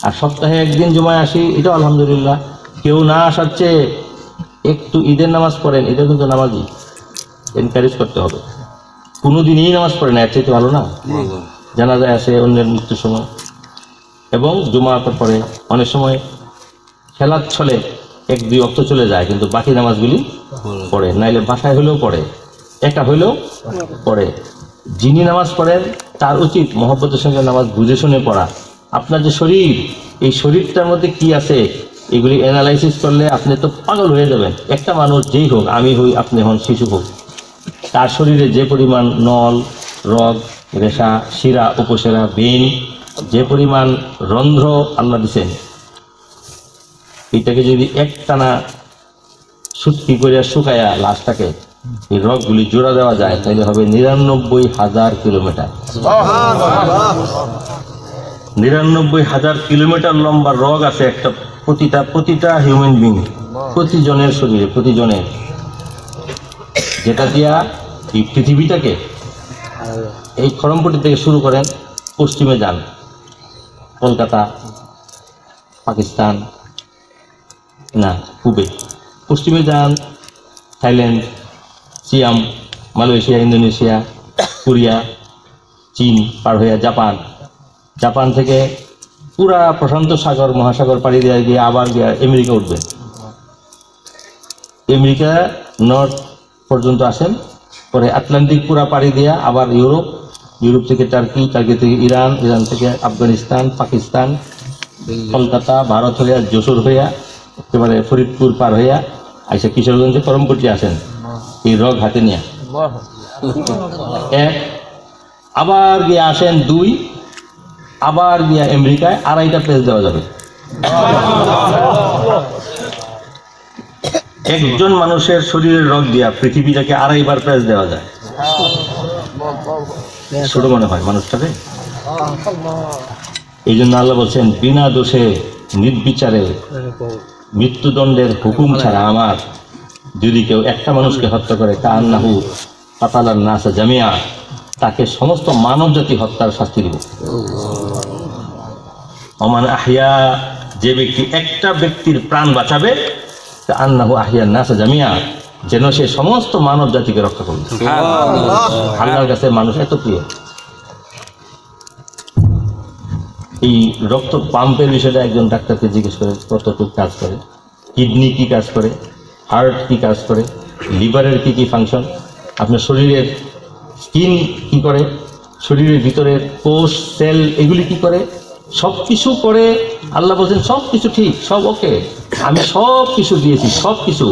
S1: আর সপ্তাহে একদিন জুমায় আসি, এটাও আলহামদুলিল্লাহ। কেউ না আসার চেয়ে একটু ঈদের নামাজ পড়েন, এটা কিন্তু নামাজই এনকারেজ করতে হবে। কোনোদিনই নামাজ পড়ে না, এর চাইতে ভালো না? জানাজায় আসে অন্যের মৃত্যুর সময়, এবং জুমার পরে অনেক সময় খেলার ছলে 1-2 ওয়াক্ত চলে যায়, কিন্তু বাকি নামাজগুলি পড়ে, নাইলে বাসায় হলেও পড়ে, একা হলেও পড়ে। যিনি নামাজ পড়েন তার উচিত মহব্বতের সঙ্গে নামাজ বুঝে শুনে পড়া। আপনার যে শরীর, এই শরীরটার মধ্যে কি আছে এগুলি অ্যানালাইসিস করলে আপনি তো পাগল হয়ে যাবেন। একটা মানুষ যেই হোক, আমি হই, আপনি হন, শিশু হোক, তার শরীরে যে পরিমাণ নল, রগ, রেশা, শিরা, উপশিরা, বেইন, যে পরিমাণ রন্ধ্র আল্লাহ দিছেন, এটাকে যদি একটানা সুটকি করে শুকায়া লাশটাকে এই রগগুলি জোড়া দেওয়া যায়, তাহলে হবে 99,000 কিলোমিটার। 99,000 কিলোমিটার লম্বা রগ আছে একটা প্রতিটা হিউম্যান বিং, প্রতিজনের শরীরে, প্রতিজনের, যেটা দিয়া এই পৃথিবীটাকে, এই খড়মপট্টি থেকে শুরু করেন, পশ্চিমে যান কলকাতা, পাকিস্তান, না পূবে, পশ্চিমে যান থাইল্যান্ড, সিয়াম, মালয়েশিয়া, ইন্দোনেশিয়া, কোরিয়া, চীন পার হয়ে জাপান, জাপান থেকে পুরা প্রশান্ত সাগর মহাসাগর পাড়ি দিয়ে গিয়ে আবার গিয়ে আমেরিকা উঠবেন, আমেরিকা নর্থ পর্যন্ত আসেন, পরে আটলান্টিক পুরা পাড়ি দিয়া আবার ইউরোপ, ইউরোপ থেকে টার্কি, টার্কি থেকে ইরান, ইরান থেকে আফগানিস্তান, পাকিস্তান, কলকাতা, ভারত হইয়া যশোর হইয়া একেবারে ফরিদপুর পার হইয়া আইসা কিশোরগঞ্জে করমপট্টি আসেন এই রগ হাতে নিয়ে। 1, আবার গিয়ে আসেন 2, আবার গিয়া আমেরিকায় 2.5টা পেজ দেওয়া যাবে। একজন মানুষের শরীরের রগ দিয়া পৃথিবীটাকে 2.5 বার পেজ দেওয়া যায়। ছোট মনে হয় মানুষটাকে। এই জন্য আল্লাহ বলছেন, বিনা দোষে নির্বিচারে মৃত্যুদণ্ডের হুকুম ছাড়া আমার যদি কেউ একটা মানুষকে হত্যা করে, কান্নাহু কাতালান নাসা জামিয়া, তাকে সমস্ত মানব জাতি হত্যার শাস্তি দিব। ওমান আহিয়া, যে ব্যক্তি একটা ব্যক্তির প্রাণ বাঁচাবে, কান্নাহু আহিয়া নাসা জামিয়া, যেন সে সমস্ত মানব জাতিকে রক্ষা করবে। আল্লাহর কাছে মানুষ এত প্রিয়। এই রক্ত পাম্পের বিষয়টা একজন ডাক্তারকে জিজ্ঞেস করে কতটুকু কাজ করে, কিডনি কি কাজ করে, হার্ট কি কাজ করে, লিভারের কি কি ফাংশন, আপনার শরীরের স্কিন কি করে, শরীরের ভিতরের কোষ সেল এগুলি কি করে, সব কিছু করে। আল্লাহ বলছেন সব কিছু ঠিক, সব ওকে, আমি সব কিছু দিয়েছি, সব কিছু,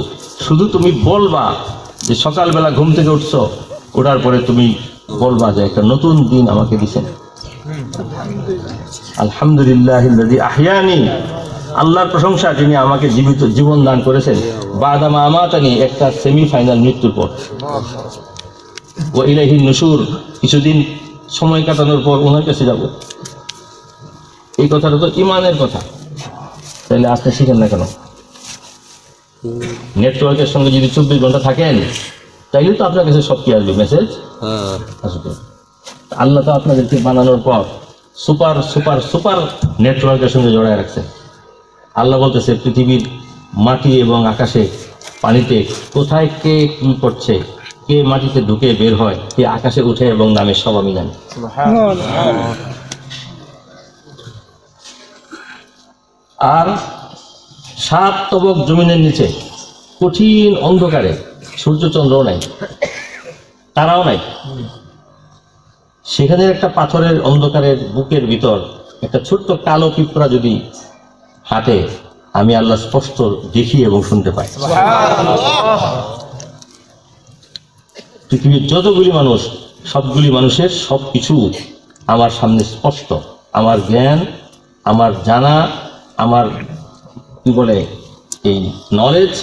S1: শুধু তুমি বলবা যে সকালবেলা ঘুম থেকে উঠছো, ওঠার পরে তুমি বলবা যে একটা নতুন দিন আমাকে দিছেন। আলহামদুলিল্লাহিল্লাযী আহইয়ানি, আল্লাহর প্রশংসা যিনি আমাকে জীবন দান করেছেন, বাদামা আমাতানি, একটা সেমিফাইনাল মৃত্যুর পর, ওয়া ইলাইহিন নুশুর, কিছুদিন সময় কাটানোর পর ওনার কাছে যাব। এই কথাটা তো ইমানের কথা, তাহলে আপনি শিখেন না কেন? নেটওয়ার্কের সঙ্গে যদি 24 ঘন্টা থাকেন, তাইলে তো আপনার কাছে সব কি আসবে, মেসেজ আসবে। আল্লাহ তো আপনাদেরকে বানানোর পর সুপার সুপার সুপার নেটওয়ার্কের সঙ্গে জড়ায় রাখছে। আল্লাহ বলতেছে পৃথিবীর মাটি এবং আকাশে পানিতে কোথায় কে কি করছে, কে মাটিতে ঢুকে বের হয়, কে আকাশে উঠে এবং নামে, সব আমি জানি। আর 7 তবক জমিনের নিচে কঠিন অন্ধকারে, সূর্যচন্দ্রও নাই, তারাও নাই, সেখানে একটা পাথরের অন্ধকারের বুকের ভিতর একটা ছোট্ট কালো পিঁপড়া যদি হাঁটে, আমি আল্লাহ স্পষ্ট দেখি এবং শুনতে পাই। পৃথিবীর যতগুলি মানুষ, সবগুলি মানুষের সব কিছু আমার সামনে স্পষ্ট। আমার জ্ঞান, আমার জানা, আমার কি বলে এই নলেজ,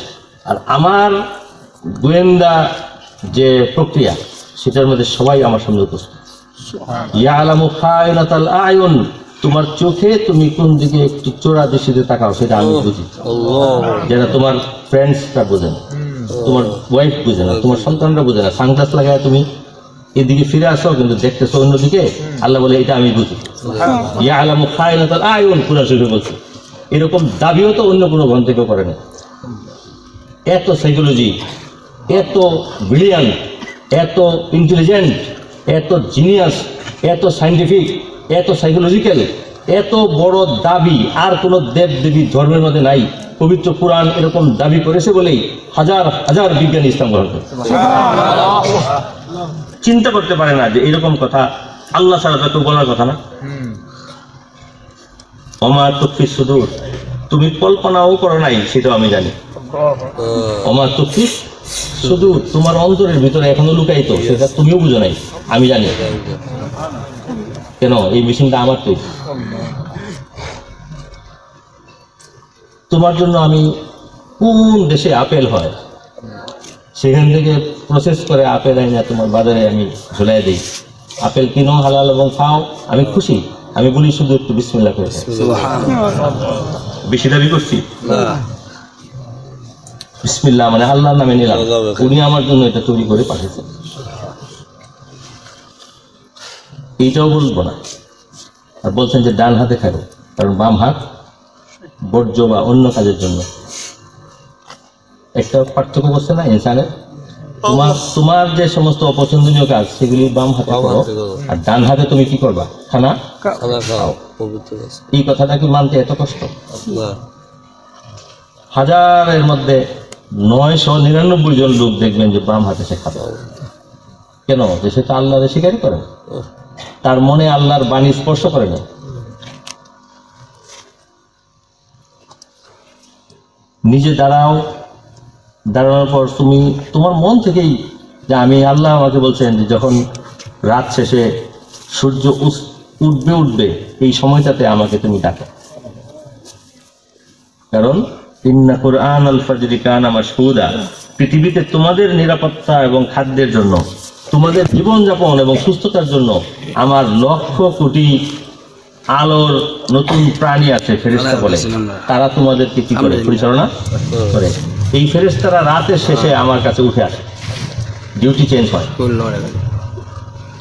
S1: আর আমার গোয়েন্দা যে প্রক্রিয়া, সেটার মধ্যে সবাই আমার সামনে উপস্থিত। ইয়ালামু খায়নাতাল আয়ুন, তোমার চোখে তুমি কোন দিকে একটু চোরা দৃষ্টিতে তাকাও সেটা আমি বুঝি, যেটা তোমার ফ্রেন্ডসরা বোঝে না, তোমার ওয়াইফ বুঝে না, তোমার সন্তানরা বুঝে না। সানগ্লাস লাগায় তুমি এদিকে ফিরে আসো কিন্তু দেখতেছো অন্যদিকে, আল্লাহ বলে এটা আমি বুঝি। ইয়ালামু খায়নাতাল আয়ুন, কুরআন শরীফে বলছে। এরকম দাবিও তো অন্য কোনো গ্রন্থ কেউ করে না। এত সাইকোলজি, এত ব্রিলিয়ান্ট, এত ইন্টেলিজেন্ট, এত জিনিয়াস, এত সাইন্টিফিক, এত সাইকোলজিক্যাল, এত বড় দাবি আর কোনো দেব দেবী ধর্মের মধ্যে নাই। পবিত্র কোরআন এরকম দাবি করেছে বলেই হাজার হাজার বিজ্ঞানী ইসলাম গ্রহণ করে। চিন্তা করতে পারে না যে এরকম কথা আল্লাহ ছাড়া তো বলার কথা না। ওমা তুফি সুদূর, তুমি কল্পনাও করো নাই সেটাও আমি জানি। ওমা তুফি সুদূর, তোমার অন্তরের ভিতরে এখনো লুকায়িত, সেটা তুমিও বুঝো নাই, আমি জানি। কেন? এই মেশিনটা আমার তৈরি। তোমার জন্য আমি কোন দেশে আপেল হয় সেখান থেকে প্রসেস করে আপেল আইনা তোমার বাজারে আমি ঝুলাই দিই। আপেল কিনো, হালাল এবং খাও, আমি খুশি। আমি বলি শুধু একটু বিসমিল্লাহ করে। বেশি দাবি করছি? বিসমিল্লাহ মানে আল্লাহর নামে নিলাম, উনি আমার জন্য এটা তৈরি করে পাঠিয়েছেন। এইটাও বলবো না। আর বলছেন যে ডান হাতে খাবো, কারণ বাম হাত বর্জ্য বা অন্য কাজের জন্য। একটা পার্থক্য করছে না ইনসানের? তোমার যে সমস্ত অপছন্দনীয় কাজ সেগুলি বাম হাতে করো, আর ডান হাতে তুমি কি করবা? খানা খাও। এই কথাটা কি মানতে এত কষ্ট? হাজারের মধ্যে 999 জন লোক দেখবেন যে বাম হাতে সে খাবে। কেন? যে সে তো আল্লাহরে স্বীকারই করে, তার মনে আল্লাহর বাণী স্পর্শ করে না। নিজে দাঁড়াও, দাঁড়ানোর পর তুমি তোমার মন থেকেই যে আমি, আল্লাহ আমাকে বলছেন যে যখন রাত শেষে সূর্য উঠবে এই সময়টাতে আমাকে তুমি ডাকো, কারণ ইন্না কুরআন আল ফাজরি কানা মাশহুদা, পৃথিবীতে তোমাদের নিরাপত্তা এবং খাদ্যের জন্য, তোমাদের জীবনযাপন এবং সুস্থতার জন্য আমার লক্ষ কোটি আলোর নতুন প্রাণী আছে, ফেরেশতা বলে, তারা তোমাদেরকে কি করে? পরিচালনা করে। এই ফেরেশতারা রাতের শেষে আমার কাছে উঠে আসে, ডিউটি চেঞ্জ হয়।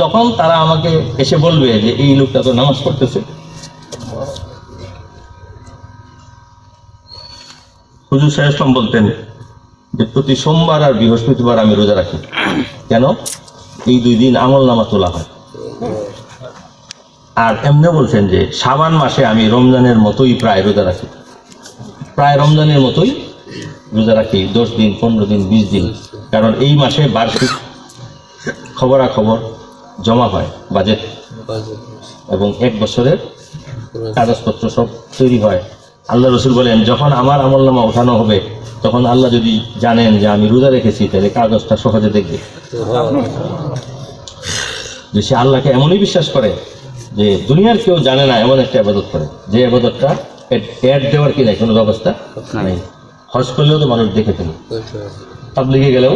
S1: তখন তারা আমাকে এসে বলবে যে এই লোকটা তো নামাজ পড়তেছে। হুজুর সাহেব ইসলাম বলতেন যে প্রতি সোমবার আর বৃহস্পতিবার আমি রোজা রাখি। কেন? এই 2 দিন আমল নামা তোলা হয়। আর এমনি বলছেন যে শাবান মাসে আমি রমজানের মতোই প্রায় রোজা রাখি, প্রায় রমজানের মতোই রোজা রাখি, 10 দিন, 15 দিন, 20 দিন। কারণ এই মাসে বার্ষিক খবরাখবর জমা হয়, বাজেট, এবং 1 বছরের কাগজপত্র সব তৈরি হয়। আল্লাহ রসুল বলেন যখন আমার আমলনামা ওঠানো হবে তখন আল্লাহ যদি জানেন যে আমি রোজা রেখেছি তাহলে কাগজটা সহজে দেখবে। যে সে আল্লাহকে এমনই বিশ্বাস করে যে দুনিয়ার কেউ জানে না এমন একটা ইবাদত করে, যে ইবাদতটা অ্যাড দেওয়ার কি নাই, কোনো ব্যবস্থা নেই। হজ করলেও তো মানুষ দেখে ফেলে, তাবলিগে গেলেও,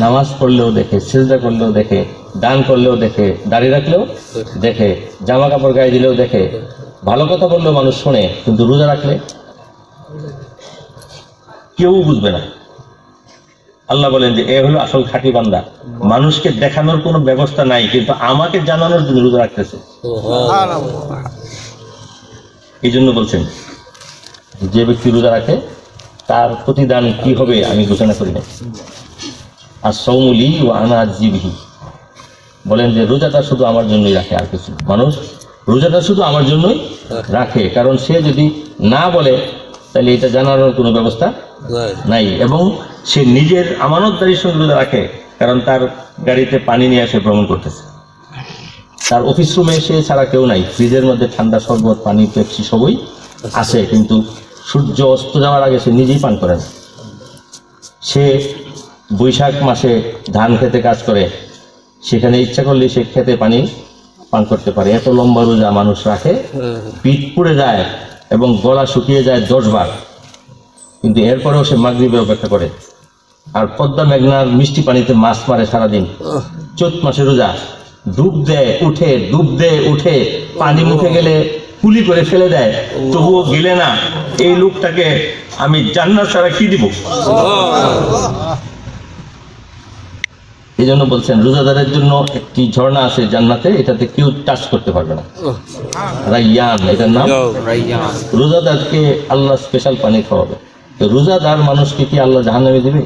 S1: নামাজ পড়লেও দেখে, সিজদা করলেও দেখে, দান করলেও দেখে, দাড়ি রাখলেও দেখে, জামা কাপড় গায়ে দিলেও দেখে, ভালো কথা বললেও মানুষ শোনে, কিন্তু রোজা রাখলে কেউ বুঝবে না। আল্লাহ বলেন যে এ হলো আসল খাঁটি বান্দা, মানুষকে দেখানোর কোনো ব্যবস্থা নাই কিন্তু আমাকে জানানোর জন্য রোজা রাখতেছে। এই জন্য বলছেন যে ব্যক্তি রোজা রাখে তার প্রতিদান কি হবে আমি ঘোষণা করি না। আর সৌমুলি ও আনা জীবহি বলেন যে রোজাটা শুধু আমার জন্যই রাখে, আর কিছু। মানুষ রোজাটা শুধু আমার জন্যই রাখে, কারণ সে যদি না বলে তাহলে এটা জানানোর কোনো ব্যবস্থা নাই। এবং সে নিজের আমানতদারির সঙ্গে রোজা রাখে, কারণ তার গাড়িতে পানি নিয়ে এসে ভ্রমণ করতেছে, তার অফিস রুমে সে ছাড়া কেউ নাই, ফ্রিজের মধ্যে ঠান্ডা শরবত, পানি, পেপসি সবই আছে, কিন্তু সূর্য অস্ত যাওয়ার আগে সে নিজেই পান করে না। সে বৈশাখ মাসে ধান খেতে কাজ করে, সেখানে ইচ্ছা করলে সে খেতে পানি পান করতে পারে। এত লম্বা রোজা মানুষ রাখে, পিঠ পুড়ে যায় এবং গলা শুকিয়ে যায় 10 বার, কিন্তু এরপরেও সে মাগরিবে অপেক্ষা করে। আর পদ্মা মেঘনার মিষ্টি পানিতে মাছ মারে সারাদিন। চৈত মাসে রোজা, ডুব দেয় উঠে, ডুব দেয় উঠে, পানি মুখে গেলে কুলি করে ফেলে দেয়, তবুও গেলে না। এই লোকটাকে আমি জান্নাত ছাড়া কি দিব? এই জন্য বলছেন রোজাদারের জন্য একটি ঝর্ণা আছে জান্নাতে, এটাতে কেউ টাচ করতে পারবে না। রাইয়ান এটার নাম। রোজাদারকে আল্লাহ স্পেশাল পানি খাওয়াবে। তো রোজাদার মানুষকে কি আল্লাহ জাহান্নামে দিবে?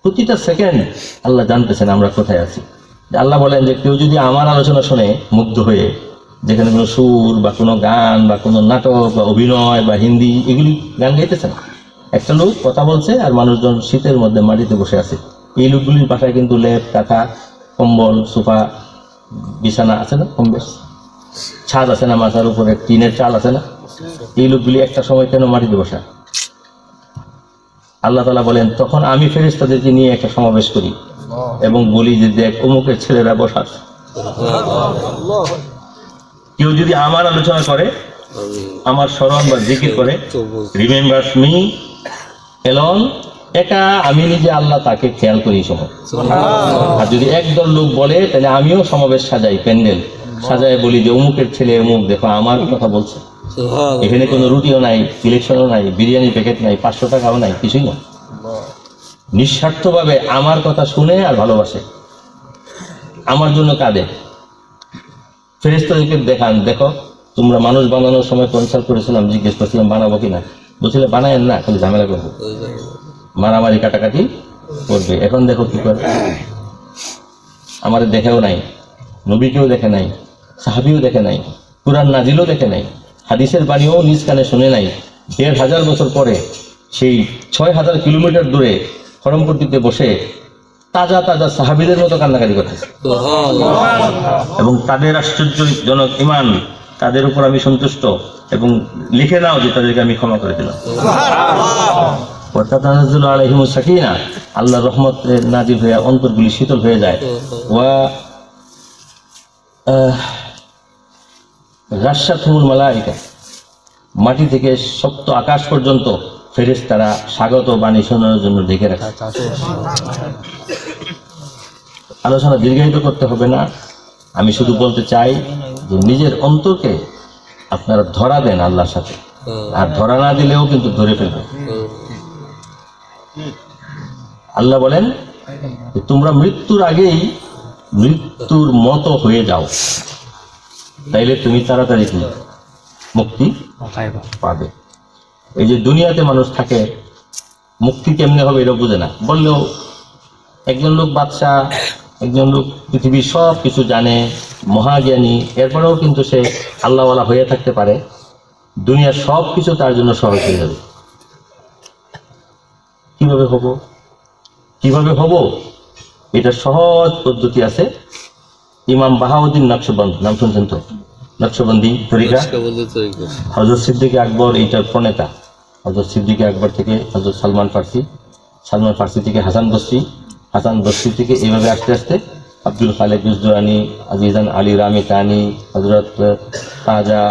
S1: প্রতিটা সেকেন্ড আল্লাহ জানতেছেন আমরা কোথায় আছি। আল্লাহ বলেন যে কেউ যদি আমার আলোচনা শুনে মুগ্ধ হয়ে, যেখানে কোনো সুর বা কোনো গান বা কোনো নাটক বা অভিনয় বা হিন্দি এগুলি গান গাইতেছে না, একটা লোক কথা বলছে আর মানুষজন শীতের মধ্যে মাটিতে বসে আছে, এই লোকগুলির বাসায় কিন্তু লেপ, কাঁথা, কম্বল, সোফা, বিছানা আছে না, কম বেশ ছাদ আছে না, মাথার উপরে টিনের চাল আছে না, এই লোকগুলি একটা সময় কেন মাটিতে বসা? আল্লাহ তাআলা বলেন তখন আমি ফেরেশতাদেরকে নিয়ে একটা সমাবেশ করি এবং বলি যে দেখ অমুকের ছেলেরা বসা। কেউ যদি আমার আলোচনা করে, আমার স্মরণ বা জিকির করে, রিমেম্বারস মি এলন, একা আমি নিজে আল্লাহ তাকে খেয়াল করি সময়। আর যদি একদল লোক বলে তাহলে আমিও সমাবেশ সাজাই, প্যান্ডেল সাজাই, বলি যে অমুকের ছেলে অমুক দেখো আমার কথা বলছে। এখানে কোনো রুটিও নাই, ইলেকশনও নাই, বিরিয়ানি প্যাকেট নাই, 500 টাকাও নাই, কিছুই না। নিঃস্বার্থভাবে আমার কথা শুনে আর ভালোবাসে, আমার জন্য কাঁদে। ফেরেশতাদেরকে দেখান, দেখো তোমরা মানুষ বানানোর সময় কনসাল্ট করেছিলাম, জিজ্ঞেস করছিলাম বানাবো কিনা, বলছিলে বানায়েন না, খালি ঝামেলা করবো, মারামারি কাটাকাটি করবে। এখন দেখো কি করে, আমাদের দেখেও নাই, নবীকেও দেখে নাই, সাহাবীও দেখে নাই, কুরআন নাজিলও দেখে নাই, হাদিসের বাণীও নিজ কানে শুনে নাই। 1500 বছর পরে সেই 6000 কিলোমিটার দূরে হরমপট্টিতে বসে তাজা তাজা সাহাবীদের মতো কান্নাকাটি করতেছে। এবং তাদের আশ্চর্যজনক ঈমান, তাদের উপর আমি সন্তুষ্ট, এবং লিখে নাও যে তাদেরকে আমি ক্ষমা করে দিলাম। ওয়াতানাজ্জালু আলাইহিমুস সাকিনা, আল্লাহর রহমত নাজিল হয়ে অন্তরগুলি শীতল হয়ে যায়। ওয়া গাশশাতুহুল মালায়েকা, মাটি থেকে সপ্ত আকাশ পর্যন্ত ফেরেশতারা স্বাগত বাণী শোনার জন্য ডেকে রাখে। আলোচনা দীর্ঘায়িত করতে হবে না, আমি শুধু বলতে চাই যে নিজের অন্তরকে আপনারা ধরা দেন আল্লাহর সাথে, আর ধরা না দিলেও কিন্তু ধরে ফেলবে। আল্লাহ বলেন তোমরা মৃত্যুর আগেই মৃত্যুর মতো হয়ে যাও, তাইলে তুমি তাড়াতাড়ি মুক্তি পাবে। এই যে দুনিয়াতে মানুষ থাকে, মুক্তি কেমনে হবে এটা বুঝে না। বললেও একজন লোক বাদশাহ, একজন লোক পৃথিবীর সব কিছু জানে, মহাজ্ঞানী, এরপরেও কিন্তু সে আল্লাহওয়ালা হয়ে থাকতে পারে, দুনিয়ার সব কিছু তার জন্য সহজ হয়ে যাবে। কিভাবে হব, কিভাবে হব? এটা সহজ পদ্ধতি আছে। ইমাম বাহাউদ্দিন নকশবন্দ, নাম শুনছেন তো? নকশবন্দি তরিকা, হযরত সিদ্দিক আকবর এইটার প্রণেতা। হযরত সিদ্দিক আকবর থেকে হযরত সালমান ফার্সি, সালমান ফার্সি থেকে হাসান বসরি, হাসান বসরি থেকে এইভাবে আস্তে আস্তে আব্দুল খালেক গুজরানি, আজিজান আলী রামি তানি, হযরত খাজা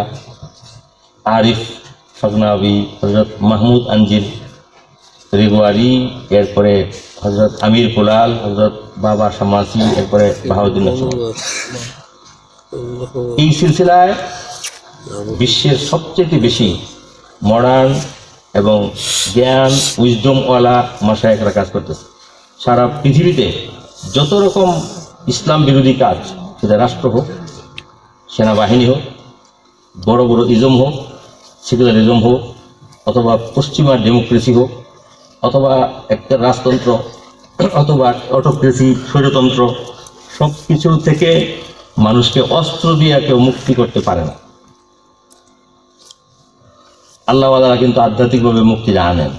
S1: আরিফ ফগনাবি, হযরত মাহমুদ আনজির রেগুয়ারি, এরপরে হযরত আমির কুলাল, হযরত বাবা শামাসি, এরপরে বাহাউদ্দিন নকশবন্দি। এই সিলসিলায় বিশ্বের সবচেয়ে বেশি মডার্ন এবং জ্ঞান, উইজডমওয়ালা মাশায়েখরা কাজ করতেছে। সারা পৃথিবীতে যত রকম ইসলাম বিরোধী কাজ, সেটা রাষ্ট্র হোক, সেনাবাহিনী হোক, বড় বড় ইজম হোক, সেকুলারিজম হোক, অথবা পশ্চিমা ডেমোক্রেসি হোক, অথবা একটা রাজতন্ত্র, অথবা অটোক্রেসি, স্বৈরতন্ত্র, সব কিছু থেকে মানুষকে অস্ত্র দিয়ে কেউ মুক্তি করতে পারে না। আল্লাহওয়ালারা কিন্তু আধ্যাত্মিকভাবে মুক্তি জানেন।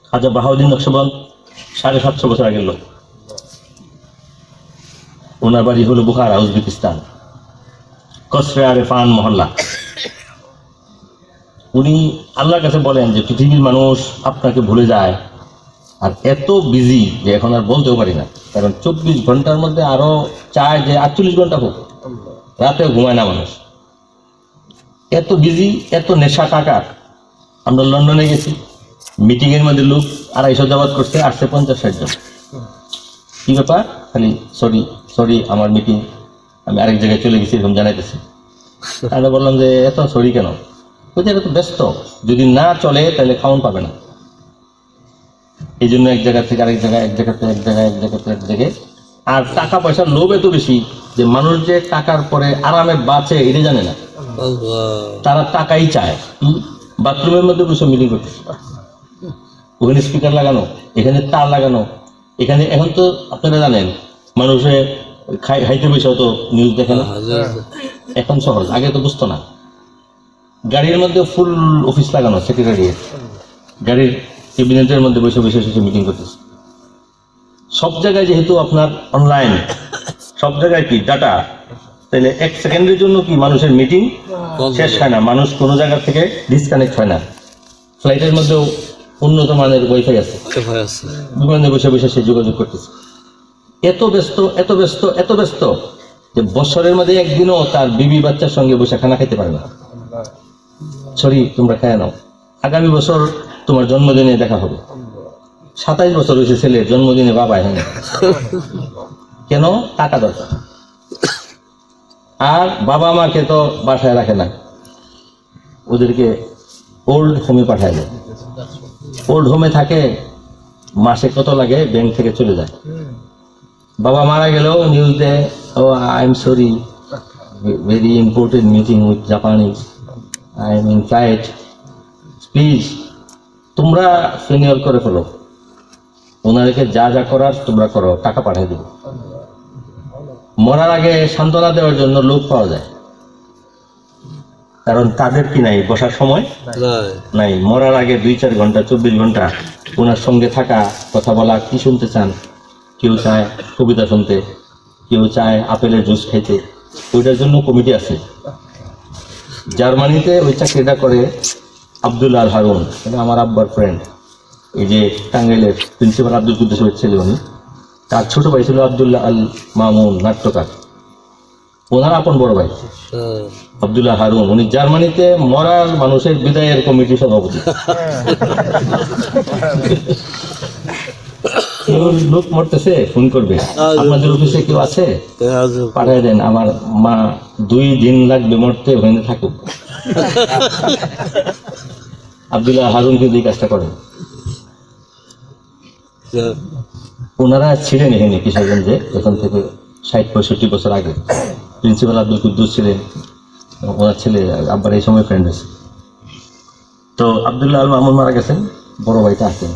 S1: খাজা বাহাউদ্দিন নকশবন্দ 750 বছর আগের লোক। ওনার বাড়ি হলো বুখারা, উজবেকিস্তান, কসরে আরেফান মহল্লা। উনি আল্লাহর কাছে বলেন যে পৃথিবীর মানুষ আপনাকে ভুলে যায়, আর এত বিজি যে এখন আর বলতেও পারি না। কারণ 24 ঘন্টার মধ্যে আরো চায় যে 48 ঘন্টা হোক, রাতেও ঘুমায় না মানুষ। এত বিজি, এত নেশা টাকার। আমরা লন্ডনে গেছি, মিটিং এর মধ্যে লোক 250 দাওয়াত করছে, আসছে 50-60 জন। কি ব্যাপার? খালি সরি আমার মিটিং, আমি আরেক জায়গায় চলে গেছি এরকম জানাইতেছি। আমরা বললাম যে এত সরি কেন? ওই জায়গা তো ব্যস্ত, যদি না চলে তাহলে খাওয়ান পাবে না। এই জন্য এক জায়গা থেকে আরেক জায়গায়, এক জায়গাতে এক জায়গায়, এক জায়গাতে এক জায়গায়। আর টাকা পয়সার লোভ এত বেশি যে মানুষ যে টাকার পরে আরামে বাঁচে এটা জানে না, তারা টাকাই চায়। বাথরুমের মধ্যে বসে মিটিং করতেছে, ওখানে স্পিকার লাগানো, এখানে তার লাগানো, এখানে। এখন তো আপনারা জানেন মানুষে খাইতে বসেও তো নিউজ দেখে না, এখন সহজ, আগে তো বুঝতো না। গাড়ির মধ্যে ফুল অফিস লাগানো, সেক্রেটারিয়েট, গাড়ির ক্যাবিনেটের মধ্যে বসে বসে বসে মিটিং করতেছে। সব জায়গায় যেহেতু আপনার অনলাইন, সব জায়গায় কি ডাটা, তাহলে 1 সেকেন্ডের জন্য কি মানুষের মিটিং শেষ হয় না, মানুষ কোনো জায়গা থেকে ডিসকানেক্ট হয় না। ফ্লাইটের মধ্যেও উন্নত মানের ওয়াইফাই আছে, বিমানে বসে বসে সে যোগাযোগ করতেছে। এত ব্যস্ত, এত ব্যস্ত, এত ব্যস্ত যে বছরের মধ্যে একদিনও তার বিবি বাচ্চার সঙ্গে বসে খানা খেতে পারে না। সরি, তোমরা খেয়ে নাও, আগামী বছর তোমার জন্মদিনে দেখা হবে। 27 বছর হয়েছে ছেলের, জন্মদিনে বাবা হয় না। কেন? টাকা দরকার। আর বাবা মাকে তো বাসায় রাখে না, ওদেরকে ওল্ড হোমে পাঠায় দেয়। ওল্ড হোমে থাকে, মাসে কত লাগে ব্যাংক থেকে চলে যায়। বাবা মারা গেলেও নিউজ দেয়, oh I am sorry, very important meeting with Japanese, I am in flight, please তোমরা সিনিয়র করে ফেলো, ওনাদেরকে যা যা করার তোমরা করো, টাকা পাঠিয়ে দেবো। মরার আগে সান্ত্বনা দেওয়ার জন্য লোক পাওয়া যায়, কারণ তাদের কি নাই বসার সময় নাই। মরার আগে 2-4 ঘন্টা, 24 ঘন্টা ওনার সঙ্গে থাকা, কথা বলা, কি শুনতে চান। কেউ চায় কবিতা শুনতে, কেউ চায় আপেলের জুস খাইতে, ওইটার জন্য কমিটি আছে। জার্মানিতে ওই চাকরিটা করে আব্দুল্লাহ আল হারুন, আমার আব্বার ফ্রেন্ড, এই যে টাঙ্গাইলের প্রিন্সিপাল আব্দুল কুদ্দুসের ছেলে উনি। তার ছোট ভাই ছিল আব্দুল্লাহ আল মামুন, নাট্যকার, ওনার আপন বড় ভাই আব্দুল্লাহ হারুন। উনি জার্মানিতে মরার মানুষের বিদায়ের কমিটি সভাপতি। লোক মরতেছে, ফোন করবে, আপনাদের অফিসে কেউ আছে, পাঠিয়ে দেন, আমার মা 2 দিন লাগবে মরতে, ওখানে থাকুক। আব্দুল্লাহ হারুন কিন্তু এই কাজটা করেন। ওনারা ছিলেন এখানে কিশোরগঞ্জে, এখান থেকে 60-65 বছর আগে। প্রিন্সিপাল আব্দুল কুদ্দুস ছিলেন, ওনার ছেলে আব্বার এই সময় ফ্রেন্ড আছে। তো আব্দুল্লাহ আল মামুন মারা গেছেন, বড় ভাইটা আছে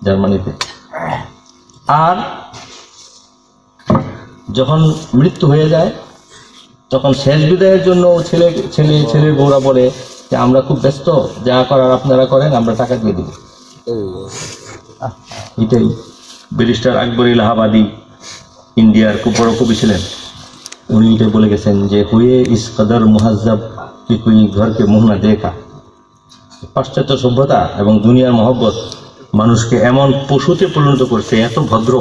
S1: জার্মানিতে। আর যখন মৃত্যু হয়ে যায়, তখন শেষ বিদায়ের জন্য ছেলের বউরা বলে যে আমরা খুব ব্যস্ত, যা করার আপনারা করেন, আমরা টাকা দিয়ে দিব। এটাই ব্যারিস্টার আকবর ইলাহাবাদী, ইন্ডিয়ার খুব বড় কবি ছিলেন, উনি এটা বলে গেছেন যে হুয়ে ইস কদর মুহাজ্জাব কি কোই ঘরকে মুহ না দেখা। পাশ্চাত্য সভ্যতা এবং দুনিয়ার মহব্বত মানুষকে এমন পশুতে পরিণত করছে, এত ভদ্র,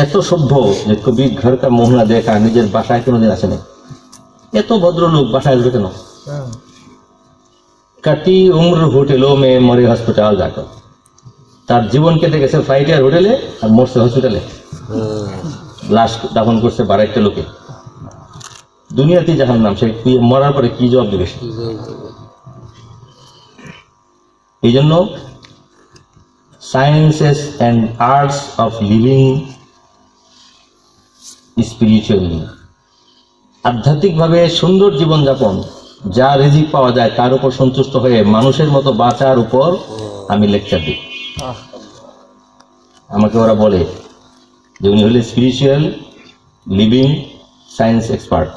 S1: এত সভ্য যে কবি ঘর কা মুহ না দেখা, নিজের বাসায় কোনোদিন আসে না। এত ভদ্র লোক বাসায় আসবে কেন? কাটি উম্র হোটেলো মে, মরে হসপিটাল যাকর। তার জীবন কেটে গেছে ফ্লাইটে আর হোটেলে, আর মরছে হসপিটালে। লাশ দাফন করছে 12টা লোকে। দুনিয়াতেই জাহান্নাম, সে মরার পরে কি জবাব দেবে? এই জন্য sciences and arts of living spiritually, আধ্যাত্মিকভাবে সুন্দর জীবনযাপন, যা রিজিক পাওয়া যায় তার উপর সন্তুষ্ট হয়ে মানুষের মতো বাঁচার উপর আমি লেকচার দিই। আমাকে ওরা বলে যে উনি হলে স্পিরিচুয়াল লিভিং সায়েন্স এক্সপার্ট।